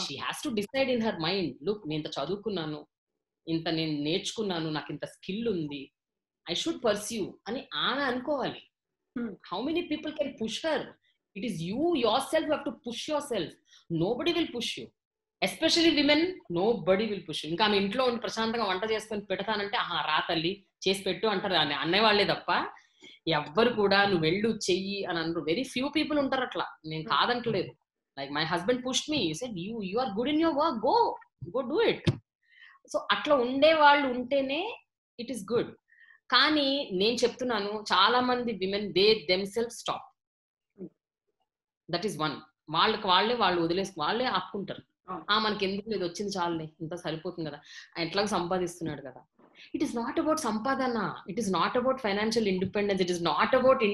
She has to decide in her mind, look, నేను ఇంత చదువుకున్నాను, ఇంత నేను నేర్చుకున్నాను, నాకు ఇంత స్కిల్ ఉంది, I should pursue అని ఆమె అనుకోవాలి. How many people can push her? It is you yourself who have to push yourself. Nobody will push you, especially women. Nobody will push you. ఇంకా ఆమె ఇంట్లో ఉండి ప్రశాంతంగా వంట చేసుకొని పెడతానంటే రా తల్లి చేసి పెట్టు అంటారు అన్నయ్య వాళ్ళే తప్ప ఎవ్వరు కూడా నువ్వు వెళ్ళు చెయ్యి అని అనరు. వెరీ ఫ్యూ పీపుల్ ఉంటారు అట్లా, నేను కాదంటలేదు. Like my husband pushed me, said you are good in your work, go do it. So అట్లా ఉండే వాళ్ళు ఉంటేనే ఇట్ ఈస్ గుడ్. కానీ నేను చెప్తున్నాను, చాలా మంది women they themself stop. That is one. వాళ్ళు వదిలేసి వాళ్ళే ఆపుకుంటారు. మనకి ఎందుకు లేదు, వచ్చింది చాలులే, ఇంత సరిపోతుంది కదా, ఎట్లాగో సంపాదిస్తున్నాడు కదా. ఇట్ ఈస్ నాట్ అబౌట్ సంపాదన, it is not about financial independence, it is not about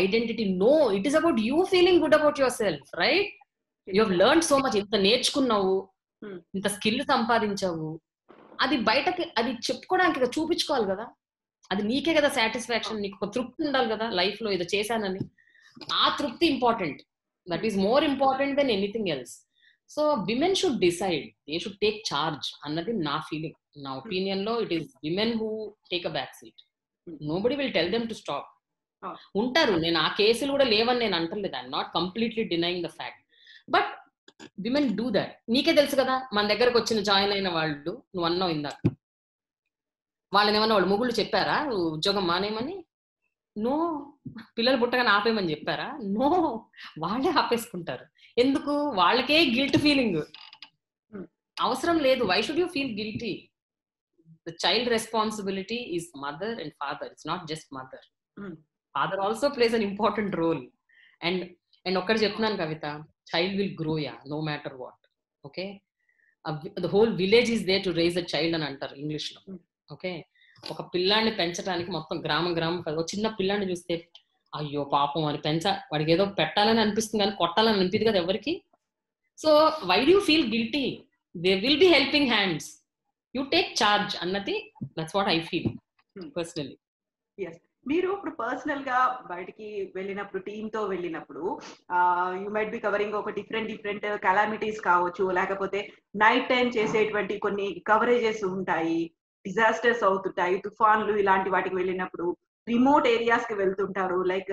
identity. No, it is about you feeling good about yourself, right? You have learned so much, ఇంత నేర్చుకున్నావు, ఇంత skill సంపాదించావు, అది బయటకి అది చెప్పుకోవడానికి చూపించుకోవాలి కదా. అది నీకే కదా సాటిస్ఫాక్షన్, నీకు ఒక తృప్తి ఉండాలి కదా లైఫ్ లో, ఏదో చేశానని. ఆ తృప్తి important. That is more important than anything else. So women should decide, they should take charge అన్నది నా ఫీలింగ్. నా ఒపీనియన్ లో it is women who take a back seat. Nobody will tell them to stop. ఉంటారు, నేను ఆ కేసులు కూడా లేవని నేను అంటలేదు, I'm not completely denying the fact, but women do that. నీకే తెలుసు కదా, మన దగ్గరకు వచ్చిన జాయిన్ అయిన వాళ్ళు, నువ్వు అన్నావు ఇందాక, వాళ్ళని ఏమన్నా వాళ్ళు మొగుళ్ళు చెప్పారా ఉద్యోగం మానేయమని? నో. పిల్లలు పుట్టగానే ఆపేయమని చెప్పారా? నో. వాళ్ళే ఆపేసుకుంటారు. ఎందుకు? వాళ్ళకే గిల్ట్ ఫీలింగ్. అవసరం లేదు. Why should you feel guilty? The child responsibility is mother and father. It's not just mother. Father also plays an important role. And ఒక్కటి చెప్తున్నాను Kavita, child will grow, no matter what. Okay, the whole village is there to raise a child అని అంటారు English లో. Okay, ఒక పిల్లాన్ని పెంచడానికి మొత్తం గ్రామం ఒక చిన్న పిల్లాన్ని చూస్తే అయ్యో పాపం అని వాడికి ఏదో పెట్టాలని అనిపిస్తుంది కానీ కొట్టాలని అనిపిస్తుంది కదా ఎవరికి. So why do you feel guilty? They will be helping hands. You take charge అన్నది, that's what I feel personally. మీరు ఇప్పుడు పర్సనల్ గా బయటికి వెళ్ళినప్పుడు, టీమ్ తో వెళ్ళినప్పుడు, యూ మైట్ బి కవరింగ్ ఒక డిఫరెంట్ కలామిటీస్ కావచ్చు, లేకపోతే నైట్ టైం చేసేటువంటి కొన్ని కవరేజెస్ ఉంటాయి, డిజాస్టర్స్ అవుతుంటాయి, తుఫాన్లు ఇలాంటి వాటికి వెళ్ళినప్పుడు, రిమోట్ ఏరియాస్ కి వెళ్తుంటారు, లైక్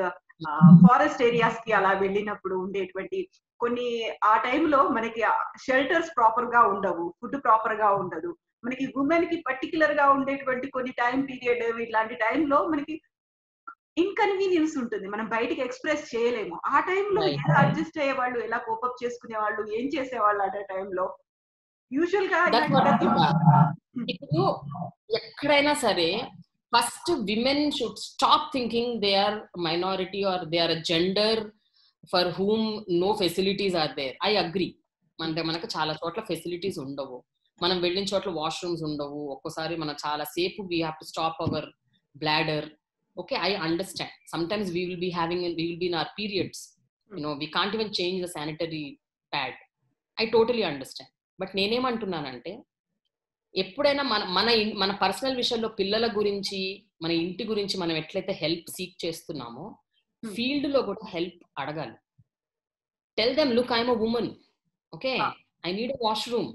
ఫారెస్ట్ ఏరియాస్ కి అలా వెళ్ళినప్పుడు ఉండేటువంటి కొన్ని, ఆ టైంలో మనకి షెల్టర్స్ ప్రాపర్ గా ఉండవు, ఫుడ్ ప్రాపర్ గా ఉండదు, మనకి ఉమెన్ కి పర్టికులర్ గా ఉండేటువంటి కొన్ని టైం పీరియడ్, ఇట్లాంటి టైంలో మనకి ఇన్కన్వీనియన్స్ ఉంటుంది, మనం బయటికి ఎక్స్ప్రెస్ చేయలేము. ఆ టైంలో ఎలా అడ్జస్ట్ అయ్యే వాళ్ళు, ఎలా కోపప్ చేసుకునే వాళ్ళు, ఏం చేసేవాళ్ళు ఆ టైంలో? యూజువల్ గా ఇప్పుడు ఎక్కడైనా సరే first women should stop thinking they are minority are they are a gender for whom no facilities are there. I agree. మనకు చాలా చోట్ల ఫెసిలిటీస్ ఉండవు, మనం వెళ్ళిన చోట్ల వాష్రూమ్స్ ఉండవు, ఒక్కోసారి మనం చాలా సేపు we have to stop hour bladder. Okay, I understand. Sometimes we will be in our periods. We can't even change the sanitary pad. I totally understand. But నేనేమంటున్నానంటే ఎప్పుడైనా మన పర్సనల్ విషయంలో పిల్లల గురించి మన ఇంటి గురించి మనం ఎట్లయితే హెల్ప్ సీక్ చేస్తున్నామో ఫీల్డ్ లో కూడా హెల్ప్ అడగాలి. Tell them, look, I'm a women, okay, I need a washroom,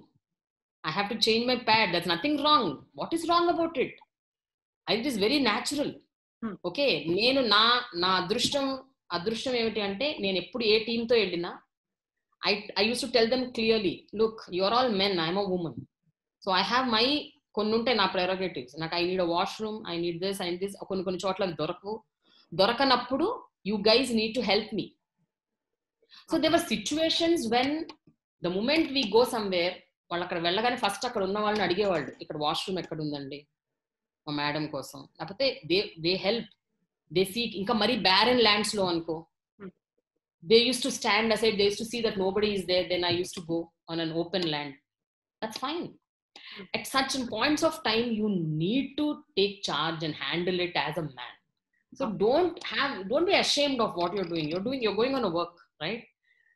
I have to change my pad, that's nothing wrong. What is wrong about it? It is very natural. Okay, నేను నా అదృష్టం ఏమిటి అంటే నేను ఎప్పుడు ఏ టీంతో వెళ్ళినా I used to tell them clearly, look, you're all men, I'm a woman. So I have my కొన్ని ఉంటాయి నా ప్రెరోగేటివ్స్. నాకు I need a washroom, I need this, I need this. కొన్ని చోట్ల దొరకనప్పుడు you guys need to help me. So there were situations when the moment we go somewhere, వాళ్ళు అక్కడ వెళ్ళగానే ఫస్ట్ అక్కడ ఉన్న వాళ్ళని అడిగేవాళ్ళు, ఇక్కడ వాష్రూమ్ ఎక్కడ ఉందండి మా మేడం కోసం. లేకపోతే దే హెల్ప్, దే సీక్. ఇంకా మరీ బ్యారన్ ల్యాండ్స్ లో అనుకో, they used to stand aside, they used to see that nobody is there, then I used to go on an open land. That's fine. At such points of time you need to take charge and handle it as a man. So don't be ashamed of what you're doing. You're going on a work, right?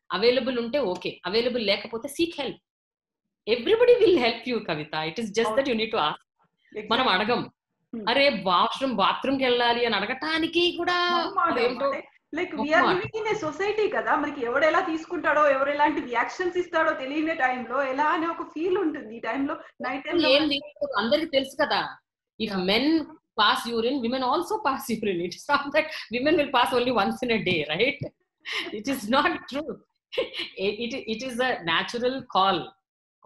Available unte okay, available lekapothe seek help. Everybody will help you, Kavita. It is just that you need to ask. Manam adagam, are bathroom ki ellali ani adagataniki kuda like we are living in a society కదా, మనకి ఎవడు ఎలా తీసుకుంటాడో, ఎవరు ఎలాంటి reactions ఇస్తాడో తెలియని టైంలో ఎలా అనే ఒక ఫీల్ ఉంటుంది. ఈ టైంలో నైట్ టైం అందరికి తెలుసు కదా, if men pass urine, women also pass urine. It is not that women will pass only once in a day, right? It is not true. It is a natural call.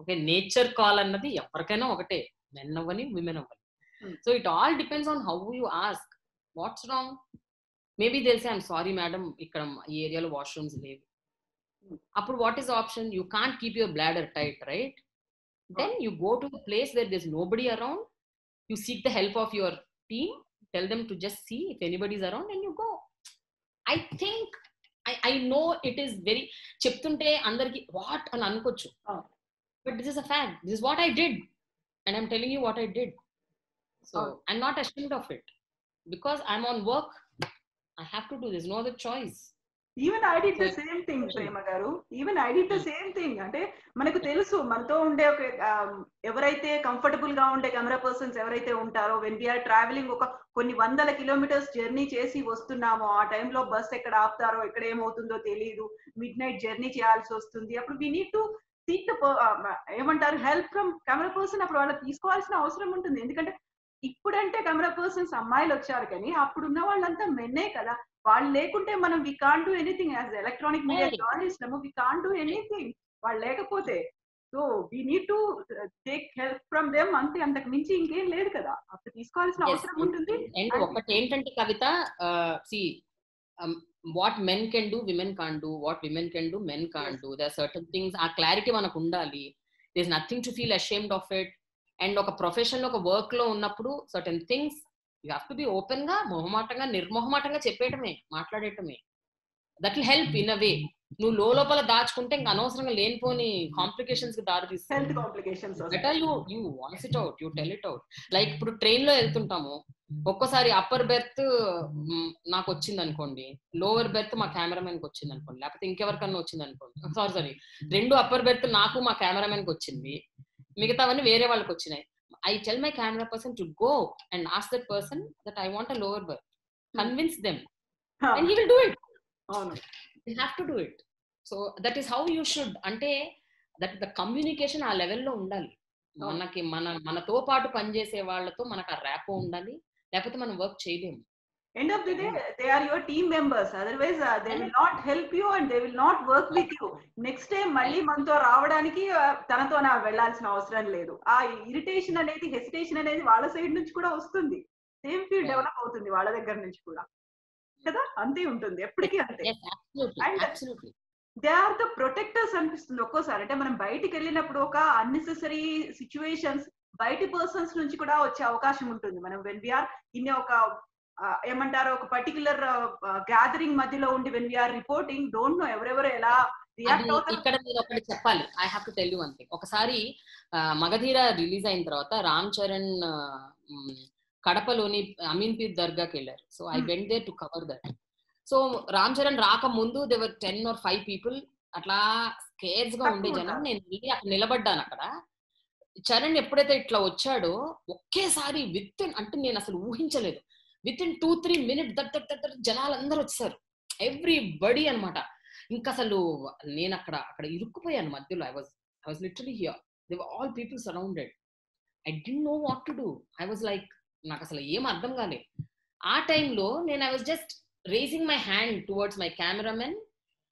Okay, nature call అన్నది ఎవరికైనా ఒకటే, men అవ్వని women అవ్వని. So it all depends on how you ask what's wrong. Maybe they'll say, I'm sorry madam, ikkada ee area lo washrooms levu. Appudu what is the option? You can't keep your bladder tight, right? Then you go to a place where there's nobody around, you seek the help of your team, tell them to just see if anybody is around and you go. I think I know it is very cheptunte andarki what an anukochu, but this is a fact. This is what I did and I'm telling you what I did. So I'm not ashamed of it because I'm on work. I have to do this, no other choice. Even I did the same thing, Prema garu. Even I did the same thing. అంటే మనకు తెలుసు మనతో ఉండే ఒక ఎవరైతే comfortable గా ఉండే camera persons ఎవరైతే ఉంటారో, వెన్ వీఆర్ ట్రావెలింగ్ ఒక కొన్ని వందల కిలోమీటర్స్ జర్నీ చేసి వస్తున్నామో, ఆ టైంలో బస్ ఎక్కడ ఆపుతారో, ఎక్కడ ఏమవుతుందో తెలియదు, మిడ్ నైట్ జర్నీ చేయాల్సి వస్తుంది. అప్పుడు we need to seek the ఏమంటారు హెల్ప్ ఫ్రమ్ కెమెరా పర్సన్. అప్పుడు వాళ్ళకి తీసుకోవాల్సిన అవసరం ఉంటుంది. ఎందుకంటే ఇప్పుడంటే కెమెరా పర్సన్స్ అమ్మాయిలు వచ్చారు, కానీ అప్పుడున్న వాళ్ళంతా మెన్నే కదా. వాళ్ళు లేకుంటే మనం we can't do anything. As electronic media journalist we can't do anything వాళ్ళు లేకపోతే. So we need to take help from them. అంతే, అంతకు మించి ఇంకేం లేదు కదా. అప్పుడు తీసుకోవాల్సిన అవసరం ఉంటుంది. ఒకటి ఏంటంటే కవిత, what men can do women can't do, what women can do men can't do. There are certain things, ఆ క్లారిటీ మనకు ఉండాలి. there's nothing to feel ashamed of it. And ఒక ప్రొఫెషన్ లో ఒక వర్క్ లో ఉన్నప్పుడు certain things you have to be open గా, నిర్మోహమాటంగా చెప్పేయటమే, మాట్లాడేయటమే. That will help in a way. నువ్వు లోపల దాచుకుంటే ఇంకా అనవసరంగా లేనిపోని కాంప్లికేషన్స్ కి దారి తీస్తుంది. Better you voice it out, you tell it out. Like ఇప్పుడు ట్రైన్ లో వెళ్తుంటాము, ఒక్కోసారి అప్పర్ బెర్త్ నాకు వచ్చింది అనుకోండి, లోవర్ బెర్త్ మా కెమెరామెన్ కి వచ్చింది అనుకోండి, లేకపోతే ఇంకెవరికన్నా వచ్చింది అనుకోండి, సారీ రెండు అప్పర్ బెర్త్ నాకు మా కెమెరామెన్ కి వచ్చింది, మిగతావన్నీ వేరే వాళ్ళకి వచ్చినాయి. I tell my camera person to go and ask that person that I want a lower berth. Convince them. And he will do it. You have to do it. So that is how you should. Ante that the communication ఆ లెవెల్లో ఉండాలి. మనకి మనతో పాటు పనిచేసే వాళ్ళతో మనకు ఆ ర్యాపో ఉండాలి, లేకపోతే మనం వర్క్ చేయలేము. End of the day, they are your team members. Otherwise, they will not help you and they will not work with you. Next time, మళ్ళీ మనతో రావడానికి తనతో నా వెళ్ళాల్సిన అవసరం లేదు. ఆ ఇరిటేషన్ అనేది, హెసిటేషన్ అనేది వాళ్ళ సైడ్ నుంచి కూడా వస్తుంది. సేమ్ ఫీల్ డెవలప్ అవుతుంది వాళ్ళ దగ్గర నుంచి కూడా కదా. అంతే ఉంటుంది ఎప్పటికీ అంతే. And they are the protectors అనిపిస్తుంది ఒక్కోసారి. అంటే మనం బయటికి వెళ్ళినప్పుడు ఒక అన్నెసెసరీ సిచ్యువేషన్స్ బయటి పర్సన్స్ నుంచి కూడా వచ్చే అవకాశం ఉంటుంది. మనం వెన్ వీఆర్ ఇన్ ఒక ఏమంటారు ఒక పర్టికులర్ గ్యాదరింగ్ మధ్యలో ఉండి when we are reporting, don't know ఎవరెవరు ఎలా రియాక్ట్ అవుతారు. ఇక్కడ మీరు ఒకటి చెప్పాలి, I have to tell you one thing. ఒకసారి మగధీర రిలీజ్ అయిన తర్వాత రామ్ చరణ్ కడపలోని అమీన్పీర్ దర్గాకి వెళ్ళారు. So I went there to cover that. So Ram Charan రాకముందు దేవర్ 10 or 5 people అట్లా స్కేర్స్ గా ఉండే జనం. నేను వెళ్ళి అక్కడ నిలబడ్డాను. అక్కడ చరణ్ ఎప్పుడైతే ఇట్లా వచ్చాడో ఒకేసారి విత్ ఇన్, అంటే నేను అసలు ఊహించలేదు, విత్ ఇన్ 2-3 minutes దట్ జనాలందరూ వచ్చారు, ఎవ్రీబడి అనమాట. ఇంకా అసలు నేను అక్కడ ఇరుక్కుపోయాను మధ్యలో. I was literally here, they were all people surrounded. I didn't know what to do. I was like, నాకు అసలు ఏం అర్థం కాలేదు. ఆ టైంలో నేను I was just racing my hand towards my cameraman,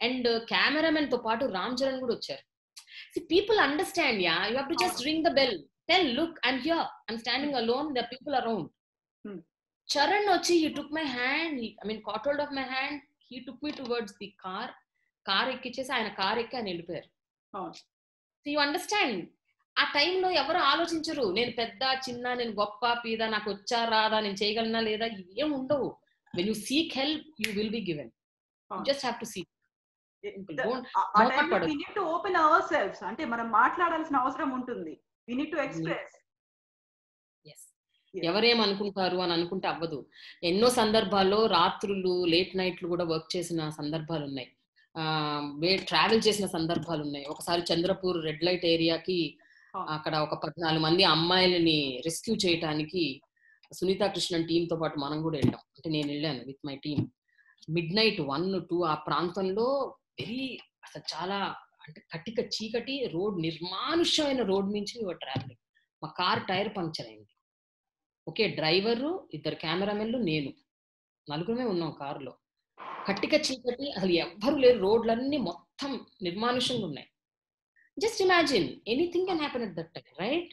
and cameraman తో పాటు రామ్ చరణ్ కూడా వచ్చారు. See, people understand, yeah. You have to just ring the bell. Tell, look, I'm here. I'm standing alone. There are people around. Charan Ochi, he took my hand. Caught hold of my hand. He took me towards the car. Car ekkichesi ayana car ekki ani ellipoyaru. So you understand? ఆ టైంలో ఎవరు ఆలోచించరు నేను పెద్ద చిన్న, నేను గొప్ప పీద, నాకు వచ్చా రాదా, నేను చేయగలనా లేదా, ఇవేం ఉండవు. When you seek help, you will be given. You just have to seek. We need to open ourselves. అంటే మనం మాట్లాడాల్సిన అవసరం ఉంటుంది. We need to express. Yes. ఎవరేం అనుకుంటారు అని అనుకుంటే అవ్వదు. ఎన్నో సందర్భాల్లో రాత్రులు, లేట్ నైట్లు కూడా వర్క్ చేసిన సందర్భాలు ఉన్నాయి, ట్రావెల్ చేసిన సందర్భాలు ఉన్నాయి. ఒకసారి చంద్రపూర్ రెడ్ లైట్ ఏరియాకి అక్కడ ఒక 14 మంది అమ్మాయిలని రెస్క్యూ చేయడానికి సునీతా కృష్ణన్ టీమ్ తో పాటు మనం కూడా వెళ్ళాం. అంటే నేను వెళ్ళాను విత్ మై టీమ్. midnight 1-2 ఆ ప్రాంతంలో అసలు చాలా అంటే కటిక చీకటి రోడ్, నిర్మానుష్యమైన రోడ్ నుంచి ట్రావెలింగ్. మా కార్ టైర్ పంక్చర్ అయింది. ఓకే, డ్రైవరు, 2 కెమెరామెన్లు, నేను, 4 ఉన్నాం కారులో. కట్టిక చీకటి, అసలు ఎవ్వరు లేరు, రోడ్లన్నీ మొత్తం నిర్మానుష్యంగా ఉన్నాయి. Just imagine, anything can happen at that time, right?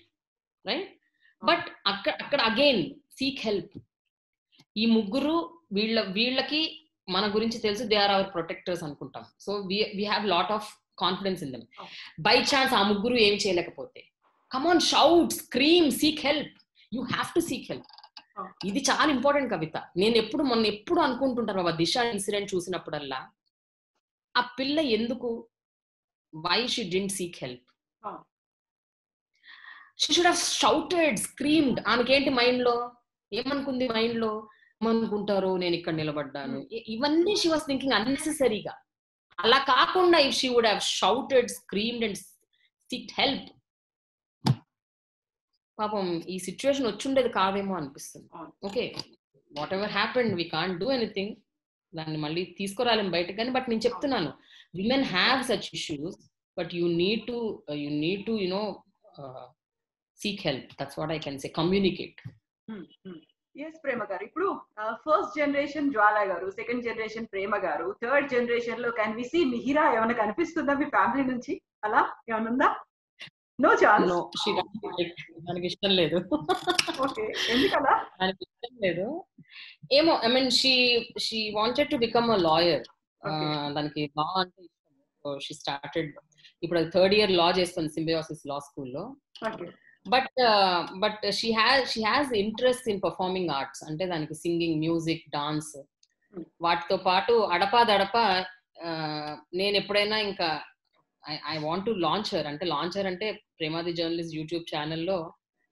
But అక్కడ అగైన్ సీక్ హెల్ప్. ఈ ముగ్గురు వీళ్ళకి మన గురించి తెలుసు, దే ఆర్ అవర్ ప్రొటెక్టర్స్ అనుకుంటాం. So we have lot of confidence in them. By chance ఆ ముగ్గురు ఏం చేయలేకపోతే, come on, shout, scream, seek help. You have to seek help. ఇది చాలా ఇంపార్టెంట్ కవిత. నేను ఎప్పుడు అనుకుంటుంటాను బాబా, దిశ ఇన్సిడెంట్ చూసినప్పుడల్లా ఆ పిల్ల ఎందుకు, why she didn't seek help? She should have shouted, screamed. ఆమెకేంటి మైండ్ లో ఏమనుకుంది, మైండ్ లో ఏమనుకుంటారో, నేను ఇక్కడ నిలబడ్డాను, ఇవన్నీ షీ వాస్ థింకింగ్ అన్నెసెసరీగా. అలా కాకుండా if she would have shouted, screamed and seeked help, పాపం ఈ సిచ్యువేషన్ వచ్చుండేది కాదేమో అనిపిస్తుంది. Okay, whatever happened, we can't do anything, దాన్ని మళ్ళీ తీసుకురాలేం బయటకు. కానీ బట్ నేను చెప్తున్నాను, women have such issues, but you need to seek help. That's what I can say, communicate. Yes Prema garu, ఇప్పుడు ఫస్ట్ జనరేషన్ జ్వాల గారు, సెకండ్ జనరేషన్ ప్రేమ గారు, థర్డ్ జనరేషన్ లో కెన్ వి సీ మిహిరా ఏమైనా కనిపిస్తుందా మీ ఫ్యామిలీ నుంచి? అలా ఏమైనా ఉందా? No chance. నో, దానికి ఇష్టం లేదు. ఓకే, ఎందుకలా? దానికి ఇష్టం లేదు ఏమో. I mean she wanted to become a lawyer. దానికి లా అంటే ఇష్టం. సో షీ స్టార్టెడ్, ఇప్పుడు 3rd year లా చేస్తుంది సింబయోసిస్ లా స్కూల్లో. But she has interest in performing arts. అంటే దానికి సింగింగ్, మ్యూజిక్, డాన్స్, వాటితో పాటు అడపా నేను ఎప్పుడైనా ఇంకా I want to launch her. అంటే లాంచ్ హర్ అంటే ప్రేమాది జర్నలిస్ట్ యూట్యూబ్ ఛానల్లో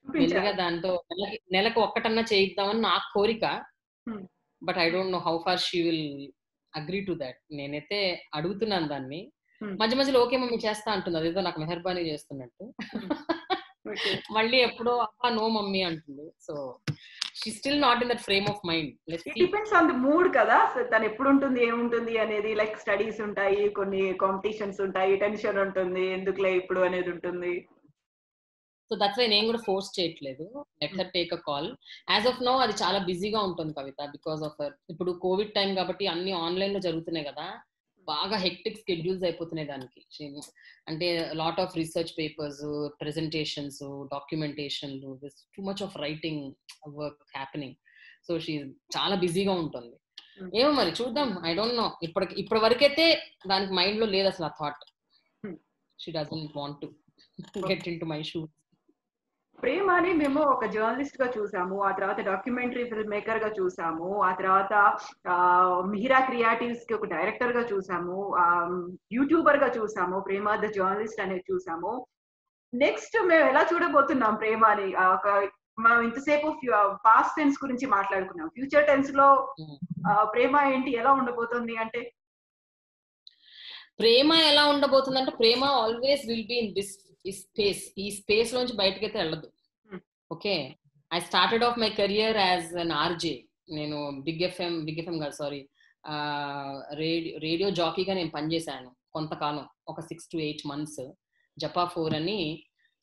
మెల్లిగా దాంతో నెలకు ఒక్కటన్నా చేయిద్దామని నాకు కోరిక. But I don't know how far she will agree to that. నేనైతే అడుగుతున్నాను దాన్ని. మధ్య మధ్యలో ఓకే మమ్మీ చేస్తా అంటుంది, అదేదో నాకు మెహర్బానీ చేస్తున్నట్టు. మళ్ళీ ఎప్పుడో అబ్బా నో మమ్మీ అంటుంది. So she still not in that frame of mind. Depends on the mood కదా, తను ఎప్పుడు ఉంటుంది, ఏముంటుంది అనేది. లైక్ స్టడీస్ ఉంటాయి, కొన్ని కాంపిటీషన్స్ ఉంటాయి, టెన్షన్ ఉంటుంది, ఎందుకులే ఇప్పుడు అనేది ఉంటుంది. సో దట్స్ వై నేను కూడా ఫోర్స్ చేయట్లేదు, let her take a call. As of now అది చాలా బిజీగా ఉంటుంది కవిత, బికాస్ ఆఫ్ హర్. ఇప్పుడు కోవిడ్ టైం కాబట్టి అన్ని ఆన్లైన్ లో జరుగుతున్నాయి కదా, బాగా హెక్టిక్ స్కెడ్యూల్స్ అయిపోతున్నాయి దానికి. అంటే lot of research papers, presentations, documentation, too much of writing work happening. So she చాలా బిజీగా ఉంటుంది. ఏమో మరి చూద్దాం, ఐ డోంట్ నో. ఇప్పటి వరకైతే దానికి మైండ్ లో లేదు అసలు ఆ thought. She doesn't want to get in to my shoe. ప్రేమని మేము ఒక జర్నలిస్ట్ గా చూసాము, ఆ తర్వాత డాక్యుమెంటరీ ఫిల్మ్ మేకర్ గా చూసాము, ఆ తర్వాత మిహిరా క్రియేటివ్స్ కి ఒక డైరెక్టర్ గా చూసాము, యూట్యూబర్ గా చూసాము, ప్రేమ ద జర్నలిస్ట్ అనేది చూసాము. నెక్స్ట్ మేము ఎలా చూడబోతున్నాం ప్రేమని? ఒక మనం ఇంతసేపు పాస్ట్ టెన్స్ గురించి మాట్లాడుకున్నాం. ఫ్యూచర్ టెన్స్ లో ప్రేమ ఏంటి, ఎలా ఉండబోతుంది అంటే? ప్రేమ ఎలా ఉండబోతుంది అంటే, Prema always will be in this space. ఈ స్పేస్ లోంచి బయటకైతే వెళ్ళదు. Okay, I started off my career as an RJ. నేను బిగ్ ఎఫ్ఎం కాదు, సారీ, రేడియో జాకీగా నేను పనిచేశాను కొంతకాలం, ఒక 6 to 8 months. జపా 4 అని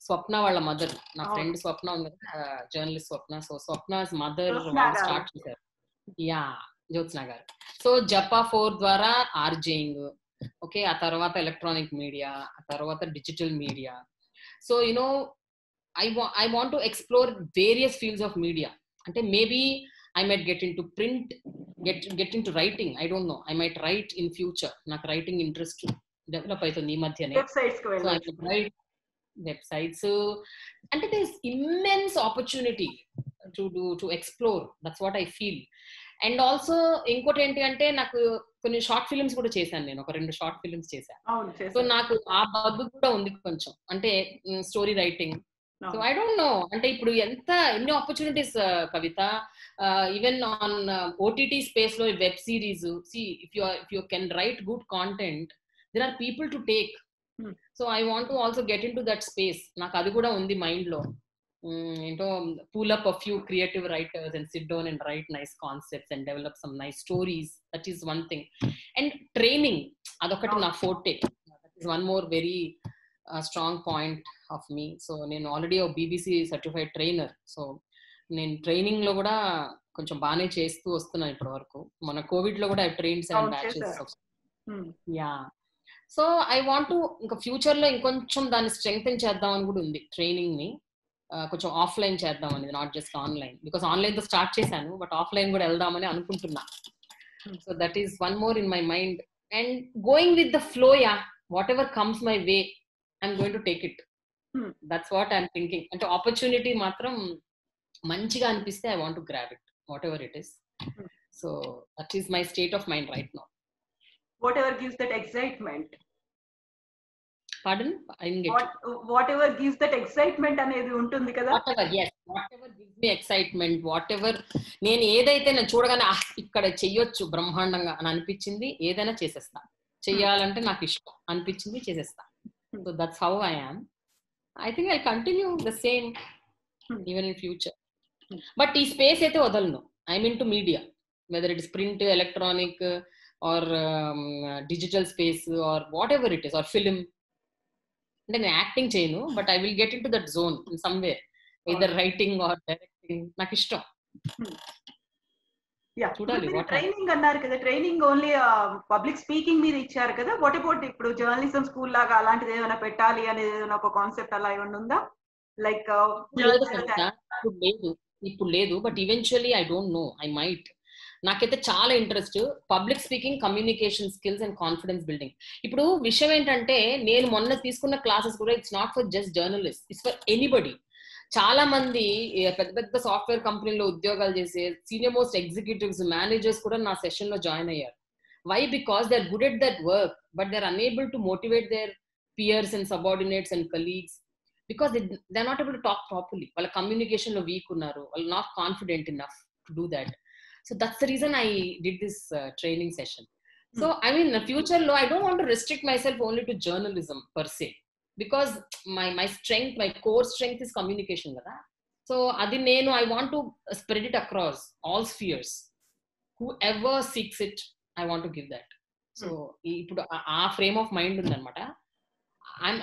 స్వప్న వాళ్ళ మదర్, నా ఫ్రెండ్ స్వప్న ఉంది కదా, జర్నలిస్ట్ స్వప్న. సో స్వప్న మదర్ స్టార్ట్ చేశారు. యా, జ్యోత్స్న గారు. సో జపా 4 ద్వారా ఆర్జేయింగ్. ఓకే, ఆ తర్వాత ఎలక్ట్రానిక్ మీడియా, ఆ తర్వాత digital media. So you know I want to explore various fields of media. అంటే maybe I might get into print, get into writing. I don't know. I might write in future. నాకు writing interest develop అవుతుంది ఈ మధ్యనే. Websites అంటే there is immense opportunity to explore. That's what I feel. And also ఇంకోటి ఏంటి అంటే, నాకు కొన్ని షార్ట్ ఫిల్మ్స్ కూడా చేశాను. నేను ఒక 2 షార్ట్ ఫిల్మ్స్ చేశాను. సో నాకు ఆ బగ్గు కూడా ఉంది కొంచెం, అంటే story writing. So I don't know, అంటే ఇప్పుడు ఎన్ని opportunities Kavita, even on OTT space లో web series. See if you can write good content, there are people to take. So I want to also get into that space. నాకు అది కూడా ఉంది mind లో. ఏంటో pull up a few creative writers and sit down and write nice concepts and develop some nice stories. That is one thing. And training, adokati na forte. That is one more very strong point of me. So nenu already a BBC certified trainer. So నేను training లో కూడా కొంచెం బాగానే చేస్తూ వస్తున్నాను ఇప్పటి వరకు. మన కోవిడ్ లో కూడా I trained 7 batches. Yeah, so I want to ఇంకా ఫ్యూచర్ లో ఇంకొంచెం దాన్ని స్ట్రెంగ్తెన్ చేద్దాం అని కూడా ఉంది ట్రైనింగ్ ని. కొంచెం ఆఫ్లైన్ చేద్దాం అనేది, not just online. Because online తో స్టార్ట్ చేశాను, బట్ ఆఫ్లైన్ కూడా వెళ్దామని అనుకుంటున్నా. So that is one more in my mind. And going with the flow, yeah, what ever comes my way I'm going to take it. That's what I'm thinking. అంటే opportunity మాత్రం మంచిగా అనిపిస్తే I want to grab it, what ever it is. So that is my state of mind right now. What ever gives that excitement. Pardon? I didn't get whatever gives that excitement అనేది ఉంటుంది కదా. Whatever gives me excitement, whatever నేను ఏదైతే నేను చూడగానే ఇక్కడ చెయ్యొచ్చు బ్రహ్మాండంగా అని అనిపించింది ఏదైనా చేసేస్తా. చెయ్యాలంటే నాకు ఇష్టం అనిపించింది చేసేస్తా. So that's how I am. I think I'll continue the same even in future. But ఈ స్పేస్ అయితే వదలను. I'm into media, whether it is print, electronic or digital space or whatever it is, or film. అంటే నేను acting చేయను, but I will get into that zone in some way, either writing or directing. నాకు ఇష్టం. చూడాలి. Training అన్నారు కదా, training only public speaking మీద ఇచ్చారు కదా. వాట్ అబౌట్ ఇప్పుడు జర్నలిజం స్కూల్ లాగా అలాంటిది ఏమైనా పెట్టాలి అనేది ఏమైనా ఒక కాన్సెప్ట్ అలా ఏమైనా ఉందా? లైక్ ఇప్పుడు లేదు, but eventually I don't know, I might. నాకైతే చాలా interest public speaking, communication skills and confidence building. ఇప్పుడు విషయం ఏంటంటే, నేను మొన్న తీసుకున్న క్లాసెస్ కూడా it's not for just journalist, it's for anybody. చాలా మంది పెద్ద పెద్ద సాఫ్ట్వేర్ కంపెనీలో ఉద్యోగాలు చేసే సీనియర్ మోస్ట్ ఎగ్జిక్యూటివ్స్, మేనేజర్స్ కూడా నా సెషన్ లో జాయిన్ అయ్యారు. Why? Because they are good at that work, but they are unable to motivate their peers and subordinates and colleagues, because they are not able to talk properly. వాళ్ళ communication లో weak ఉన్నారు, వాళ్ళు not confident enough to do that. So that's the reason I did this training session. So I mean, in the future I don't want to restrict myself only to journalism per se, because my strength, my core strength is communication kada. So adi nenu I want to spread it across all spheres. Whoever seeks it, I want to give that. So ipudu aa frame of mind undanamata.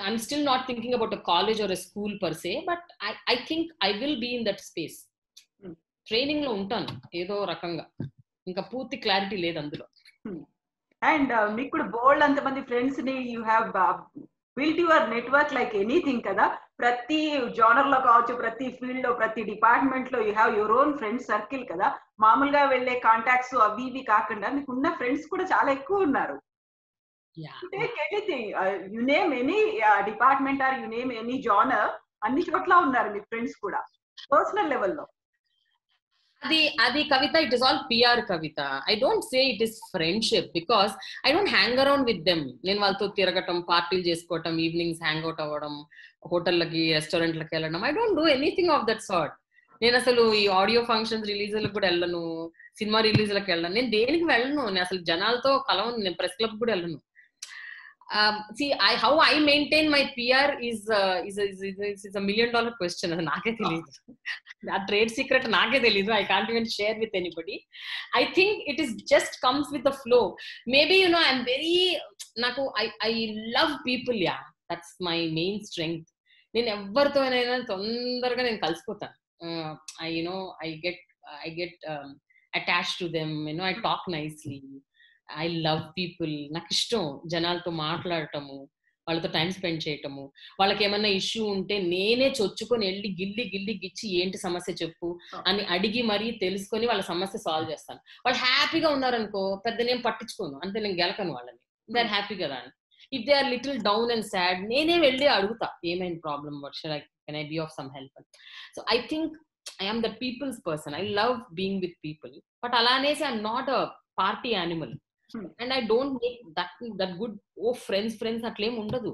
I'm still not thinking about a college or a school per se, but I think I will be in that space. Training లో ఉంటాను ఏదో రకంగా, ఇంకా పూర్తి clarity లేదు అందులో. And మీకు కూడా బోల్డ్ అంతమంది ఫ్రెండ్స్ ని you have built your network like anything కదా. ప్రతి జానర్ లో కావచ్చు, ప్రతి ఫీల్డ్ లో, ప్రతి డిపార్ట్మెంట్ లో you have your own friends circle కదా. మామూలుగా వెళ్లే కాంటాక్ట్స్ అవి ఇవి కాకుండా మీకు ఉన్న ఫ్రెండ్స్ కూడా చాలా ఎక్కువ ఉన్నారు. Take anything, you name any department or you name any genre, అన్ని చోట్ల ఉన్నారు మీ ఫ్రెండ్స్ కూడా పర్సనల్ లెవెల్లో. అది Kavita, it is all PR Kavita. I don't say it is friendship, because I don't hang around with them. నేను వాళ్ళతో తిరగటం, పార్టీలు చేసుకోవటం, ఈవినింగ్స్ హ్యాంగ్ అవుట్ అవ్వడం, హోటళ్ళకి రెస్టారెంట్లకి వెళ్ళడం, I don't do anything of that sort. నేను అసలు ఈ ఆడియో ఫంక్షన్స్ రిలీజ్లకు కూడా వెళ్ళను, సినిమా రిలీజ్లకు వెళ్ళను, నేను దేనికి వెళ్ళను, నేను అసలు జనాలతో కలవను, నేను ప్రెస్ క్లబ్ కూడా వెళ్ళను. See, how I maintain my PR is a $1 million question. అది నాకే తెలియదు, ఆ ట్రేడ్ సీక్రెట్ నాకే తెలియదు. I can't even share with anybody. I think it is just comes with the flow. Maybe I'm very నాకు I love people. Yeah, that's my main strength. నేను ఎవరితోనైనా తొందరగా నేను కలిసిపోతాను. I get attached to them. I talk nicely. I love people. నాకు ఇష్టం జనాలతో మాట్లాడటము, వాళ్ళతో time spend చేయటము. వాళ్ళకి ఏమన్నా ఇష్యూ ఉంటే నేనే చొచ్చుకొని వెళ్ళి గిల్లి గిచ్చి ఏంటి సమస్య చెప్పు అని అడిగి మరీ తెలుసుకొని వాళ్ళ సమస్య సాల్వ్ చేస్తాను. వాళ్ళు హ్యాపీగా ఉన్నారనుకో పెద్ద నేను పట్టించుకోను, అంతే, నేను గెలకను వాళ్ళని. దే ఆర్ హ్యాపీ కదా అని. If they are little down and sad, నేనే వెళ్ళి అడుగుతా ఏమైనా problem, what shall I can I be of some help. So I think I am the people's person. I love being with people. But అలానేసి I'm not a party animal. And I don't make that good friends అట్లేం ఉండదు.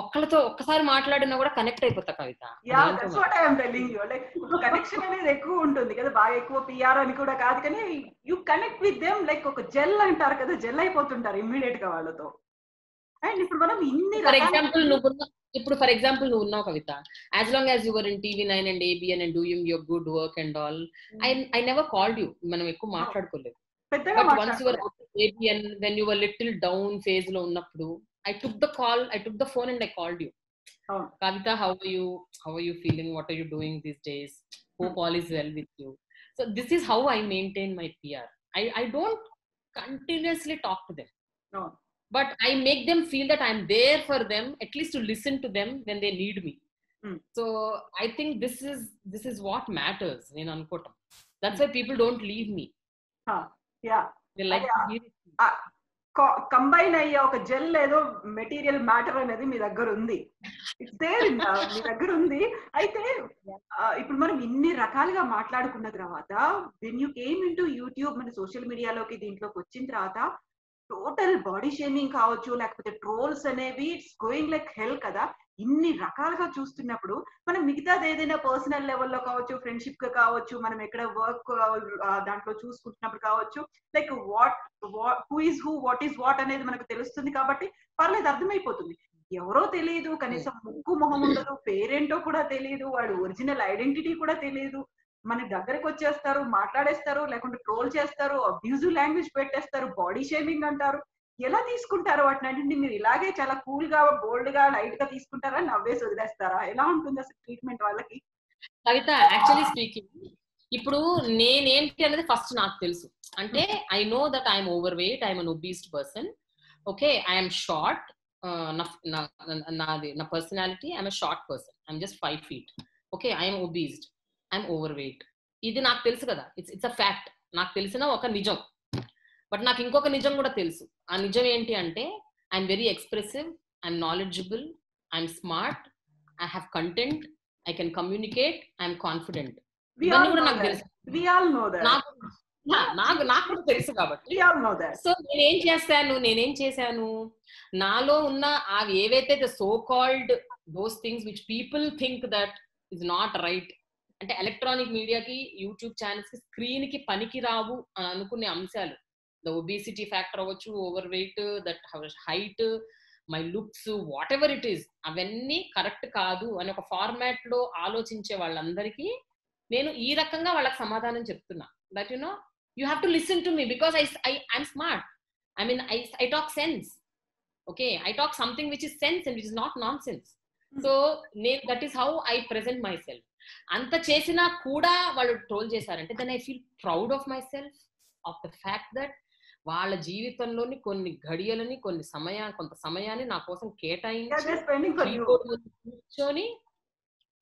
ఒక్కసారి మాట్లాడినా కూడా connect అయిపోతా కవిత. Yeah, that's what I am telling you. Like connection అనేది ఎక్కువ ఉంటుంది కదా, బాగా ఎక్కువ పిఆర్ అని కూడా కాదు, కానీ you connect with them like ఒక జెల్ అంటారు కదా, జెల్ అయిపోతుంటారు ఇమ్మీడియట్ గా వాళ్ళతో. అండ్ ఇప్పుడు మనం ఇన్ని ఫర్ ఎగ్జాంపుల్ నువ్వు ఉన్నావు కవిత, as long as you were in TV9 and ABN and doing your good work and all, I never called you. మనం ఎక్కువ మాట్లాడుకోలేదు. But once you were out of ABN, when you were little down phase లో ఉన్నప్పుడు, I took the phone and I called you. Kavita, how are you feeling? What are you doing these days? Hope all is well with you. So this is how I maintain my PR. I don't continuously talk to them. No. But I make them feel that I'm there for them, at least to listen to them when they need me. So I think this is what matters in Ankotam. That's why people don't leave me. They like to hear it. Combine అయ్యే ఒక gel ఏదో material matter అనేది మీ దగ్గర ఉంది, it's there మీ దగ్గర ఉంది. అయితే ఇప్పుడు మనం ఇన్ని రకాలుగా మాట్లాడుకున్న తర్వాత, when you came in to YouTube, మన సోషల్ మీడియాలోకి దీంట్లోకి వచ్చిన తర్వాత, టోటల్ బాడీ షేమింగ్ కావచ్చు, లేకపోతే ట్రోల్స్ అనేవి ఇట్స్ గోయింగ్ లైక్ హెల్ కదా. ఇన్ని రకాలుగా చూస్తున్నప్పుడు మనం మిగతాది ఏదైనా పర్సనల్ లెవెల్లో కావచ్చు, ఫ్రెండ్షిప్ గా కావచ్చు, మనం ఎక్కడ వర్క్ దాంట్లో చూసుకుంటున్నప్పుడు కావచ్చు, like who is who, what is what అనేది మనకు తెలుస్తుంది కాబట్టి పర్లేదు, అర్థమైపోతుంది. ఎవరో తెలియదు, కనీసం ముక్కు మొహం ఉండదు, పేరేంటో కూడా తెలియదు, వాడు ఒరిజినల్ ఐడెంటిటీ కూడా తెలియదు, మన దగ్గరకు వచ్చేస్తారు, మాట్లాడేస్తారు, లేకుంటే ట్రోల్ చేస్తారు, అబ్యూజివ్ లాంగ్వేజ్ పెట్టేస్తారు, బాడీ షేమింగ్ అంటారు. ఎలా తీసుకుంటారు వాటిని? మీరు ఇలాగే చాలా కూల్ గా, బోల్డ్ గా, లైట్ గా తీసుకుంటారా, నవ్వేసి వదిలేస్తారా? ఎలా ఉంటుంది అసలు ట్రీట్మెంట్ వాళ్ళకి? కవిత, యాక్చువల్లీ స్పీకింగ్, ఇప్పుడు నేనేంటి అనేది ఫస్ట్ నాకు తెలుసు. అంటే I know that I'm overweight, I'm an obesed person. Okay, I'm short. నా personality, I'm a short person, I'm just 5 feet. Okay, I'm obesed, I'm overweight. ఇది నాకు తెలుసు కదా, ఇట్స్ అ ఫ్యాక్ట్. నాకు తెలిసిన ఒక నిజం. బట్ నాకు ఇంకొక నిజం కూడా తెలుసు. ఆ నిజం ఏంటి అంటే, I'm very expressive, I'm knowledgeable, I'm smart, I have content, I can communicate, I'm confident. ఇవన్నీ కూడా నాకు తెలుసు. నాకు కూడా తెలుసు కాబట్టి. సో నేనేం చేశాను, నాలో ఉన్న అవి ఏవైతే so called those things which people think that is not right, అంటే ఎలక్ట్రానిక్ మీడియాకి, యూట్యూబ్ ఛానల్స్ కి, స్క్రీన్ కి పనికి రావు అని అనుకునే అంశాలు, ద ఒబేసిటీ ఫ్యాక్టర్ అవ్వచ్చు, over weight, that height, my looks, what ever it is, అవన్నీ కరెక్ట్ కాదు అని ఒక ఫార్మాట్ లో ఆలోచించే వాళ్ళందరికీ నేను ఈ రకంగా వాళ్ళకి సమాధానం చెప్తున్నా. That you know, you have to listen to me, because I'm smart. I mean I talk sense. Okay, I talk something which is sense and which is not nonsense. So that is how I present myself. అంత చేసినా కూడా వాళ్ళు troll చేశారంటే, then I feel proud of myself, of the fact that వాళ్ళ జీవితంలోని కొన్ని ఘడియలని, కొంత సమయాన్ని నా కోసం కేటాయించి కూర్చొని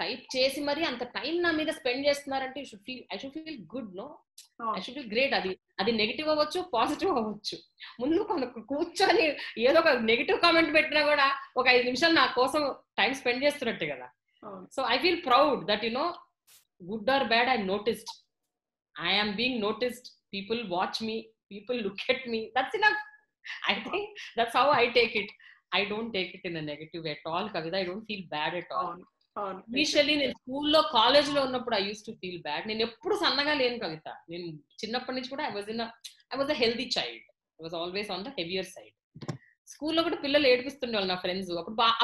టైప్ చేసి మరి అంత టైం నా మీద స్పెండ్ చేస్తున్నారంటే I should feel good. No, I should feel great. అది నెగిటివ్ అవ్వచ్చు, పాజిటివ్ అవ్వచ్చు. ముందు కూర్చొని ఏదో ఒక నెగిటివ్ కామెంట్ పెట్టినా కూడా ఒక 5 నిమిషాలు నా కోసం టైం స్పెండ్ చేస్తున్నట్టే కదా. So I feel proud that, you know, good or bad, I'm noticed. I am being noticed. People watch me. People look at me. That's enough. I think that's how I take it. I don't take it in a negative way at all, Kavita. I don't feel bad at all. Initially నేను స్కూల్లో college లో ఉన్నప్పుడు I use to feel bad. నేను ఎప్పుడు సన్నగా లేను కవిత. నేను చిన్నప్పటి నుంచి కూడా I was a healthy child. I was always on the heavier side. స్కూల్లో కూడా పిల్లలు ఏడిపిస్తుండేవాళ్ళు నా ఫ్రెండ్స్.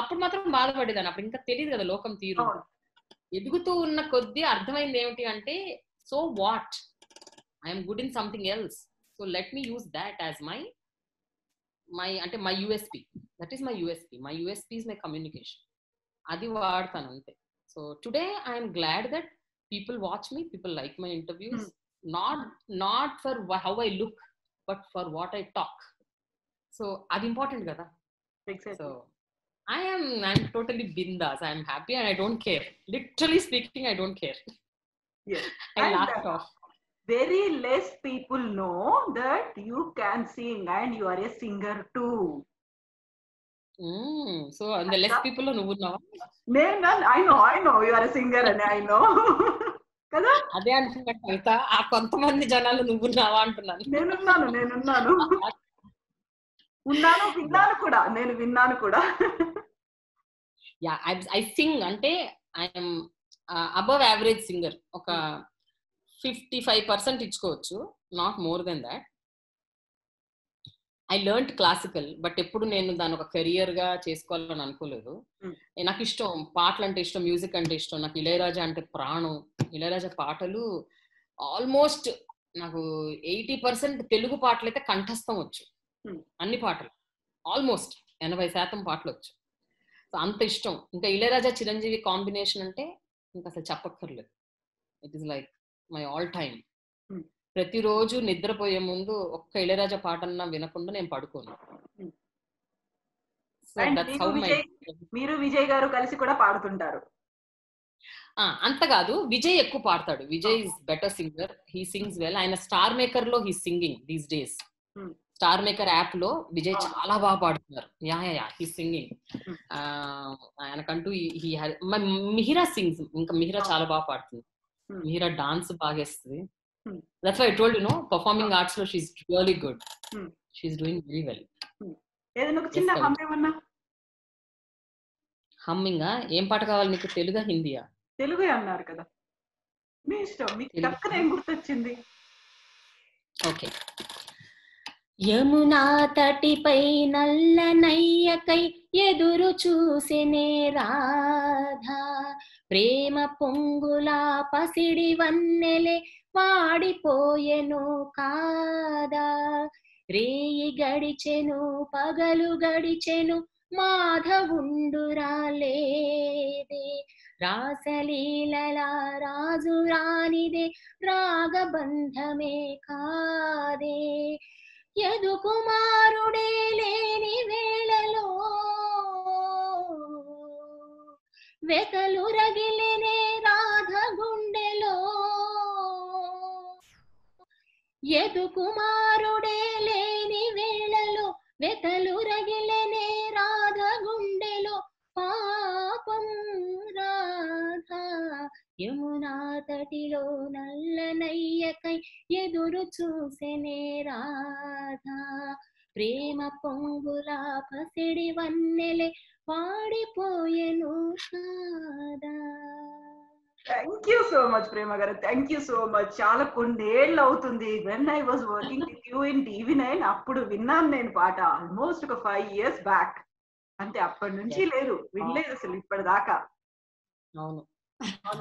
అప్పుడు మాత్రం బాధపడేదాన్ని. అప్పుడు ఇంకా తెలియదు కదా లోకం తీరు. ఎదుగుతూ ఉన్న కొద్దీ అర్థమైంది ఏమిటి అంటే, so what, I'm good in something else, so let me use that as my USP. That is my USP. My USP is my communication. అది వాడతాను అంతే. So today I'm glad that people watch me, people like my interviews, not for how I look, but for what I talk. So అది important కదా. So I'm totally bindas. I'm happy and I don't care. Literally speaking, I don't care. Yes. I laughed off. Very less people know that you can sing and you are a singer too. So and the less people know now. I know you are a singer and I know. కదా అదే అంటున్నా కవిత. ఆ కొంతమంది జనాలు నువ్వున్నావా అంటున్నాను. నేనున్నాను విన్నాను కూడా. యా, ఐ సింగ్ అంటే ఐఎమ్ అబవ్ యావరేజ్ సింగర్. ఒక 55% ఇచ్చుకోవచ్చు, not more than that. I learned classical, but ఎప్పుడు నేను దాని ఒక కెరియర్ గా చేసుకోవాలని అనుకోలేదు. నాకు ఇష్టం, పాటలు అంటే ఇష్టం, మ్యూజిక్ అంటే ఇష్టం. నాకు ఇళయరాజా అంటే ప్రాణం. ఇళయరాజా పాటలు ఆల్మోస్ట్ నాకు 80% తెలుగు పాటలు అయితే కంఠస్థం వచ్చు. అన్ని పాటలు ఆల్మోస్ట్ 80% పాటలు వచ్చు. సో అంత ఇష్టం. ఇంకా ఇళయరాజా చిరంజీవి కాంబినేషన్ అంటే ఇంకా అసలు చెప్పక్కర్లేదు. It is like my all time. ప్రతిరోజు నిద్రపోయే ముందు ఒక్క ఇళయరాజా పాటన్నా వినకుండా నేను పడుకోను. మీరు విజయ్ గారు కలిసి కూడా పాడుతుంటారు. అంత కాదు, విజయ్ ఎక్కువ పాడతాడు. Vijay is better singer, he sings well. ఆయన స్టార్ మేకర్ లో he singing these days. Star Maker app లో విజయ్ చాలా బాగా పాడుతున్నారు. He singing. ఆయనకంటూ మిహిరా సింగ్స్. ఇంకా మిహిరా చాలా బాగా పాడుతుంది. మిహిరా డాన్స్ బాగా వేస్తుంది. That's why I told you know, performing arts లో she is really good. She is doing very well. Humming ఏం పాట కావాలి నీకు? తెలుగా హిందీయా? తెలుగు అన్నారు కదా, మీ ఇష్టం. మీకు టక్కన ఏం గుర్తొచ్చింది? ఓకే. యమునా తటిపై నల్ల నయ్యకై ఎదురు చూసెనే రాధా, ప్రేమ పొంగులా పసిడి వన్నెలే వాడిపోయెను కాదా, రేయి గడిచెను పగలు గడిచెను మాధవుండురా లేదే, రాసలీలలా రాజు రానిదే రాగబంధమే కాదే, యదు కుమారుడే లేని వేళలో వెతలు రగిలినే రాధ గుండెలో, యదు కుమారుడే లేని వేళలో వెతలు రగిలినే రాధ గుండెలో, పాపం రాధా యమునా తటిలో నల్ల నయ్యకై ఎదురు చూసెనే రాధా, ప్రేమ పొంగులా పసిడి వన్నెలే వాడిపోయెను కాదా. Thank you so much Prema గారు, థ్యాంక్ యూ సో మచ్. చాలా కొన్నేళ్ళు అవుతుంది. When I was working with you in TV9 అప్పుడు విన్నాను నేను పాట. ఆల్మోస్ట్ ఒక 5 years బ్యాక్. అంతే, అప్పటి నుంచి లేదు, వినలేదు అసలు ఇప్పటిదాకా. అవును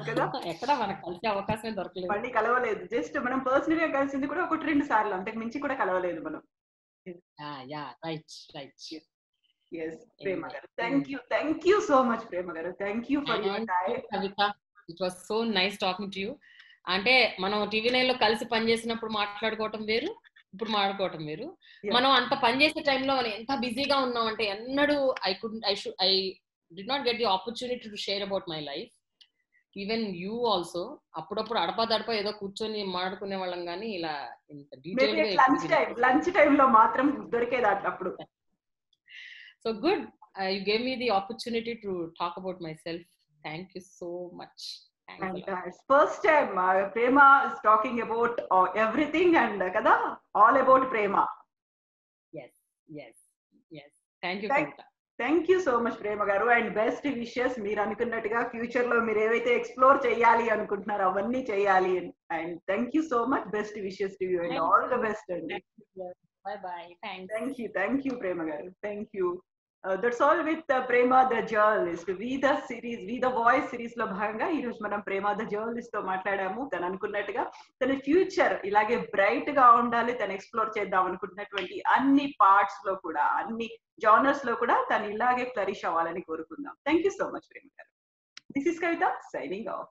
కదా, ఎక్కడ మనకు కలిసే అవకాశం దొరకలేదు, మళ్ళీ కలవలేదు. జస్ట్ మనం పర్సనల్ గా కలిసింది కూడా 1-2 సార్లు, అంతకు మించి కూడా కలవలేదు మనం. Yes, ప్రేమ గారు, thank you so much Prema గారు. Thank you for your time. Kavitha, it was so nice talking to you. అంటే మనం TV9 లో కలిసి పనిచేసినప్పుడు మాట్లాడుకోవటం వేరు, ఇప్పుడు మాట్లాడుకోవటం వేరు. మనం అంత పనిచేసే టైంలో మనం ఎంత బిజీగా ఉన్నాం అంటే ఎన్నడూ I did not get the opportunity to share about my life. Even you also అప్పుడప్పుడు అడపదడప ఏదో కూర్చొని మాట్లాడుకునే వాళ్ళం, కానీ ఇలా ఇంత డీటెయిల్ గా లంచ్ టైం లో మాత్రం దొరికేది అప్పుడు. So good, you gave me the opportunity to talk about myself. Thank you so much. First time Prema is talking about everything and కదా, all about Prema. Yes. Thank you, Kavita. Thank you so much Prema garu, and best wishes. మీరు అనుకున్నట్టుగా future లో మీరు ఏవైతే explore చేయాలి అనుకుంటున్నారో అవన్నీ చేయాలి. And thank you so much, best wishes to you and all the best అండి. థ్యాంక్ యూ ప్రేమ గారు, thank you. That's all with Prema the journalist. We the voice series లో భాగంగా ఈ రోజు మనం ప్రేమ ద జర్నలిస్ట్ తో మాట్లాడాము. తను అనుకున్నట్టుగా తన ఫ్యూచర్ ఇలాగే బ్రైట్ గా ఉండాలి, తను ఎక్స్ప్లోర్ చేద్దాం అనుకుంటున్నటువంటి అన్ని పార్ట్స్ లో కూడా, అన్ని జానర్స్ లో కూడా తను ఇలాగే ఫ్లరిష్ అవ్వాలని కోరుకుందాం. Thank you so much Prema గారు. This is Kavitha signing off.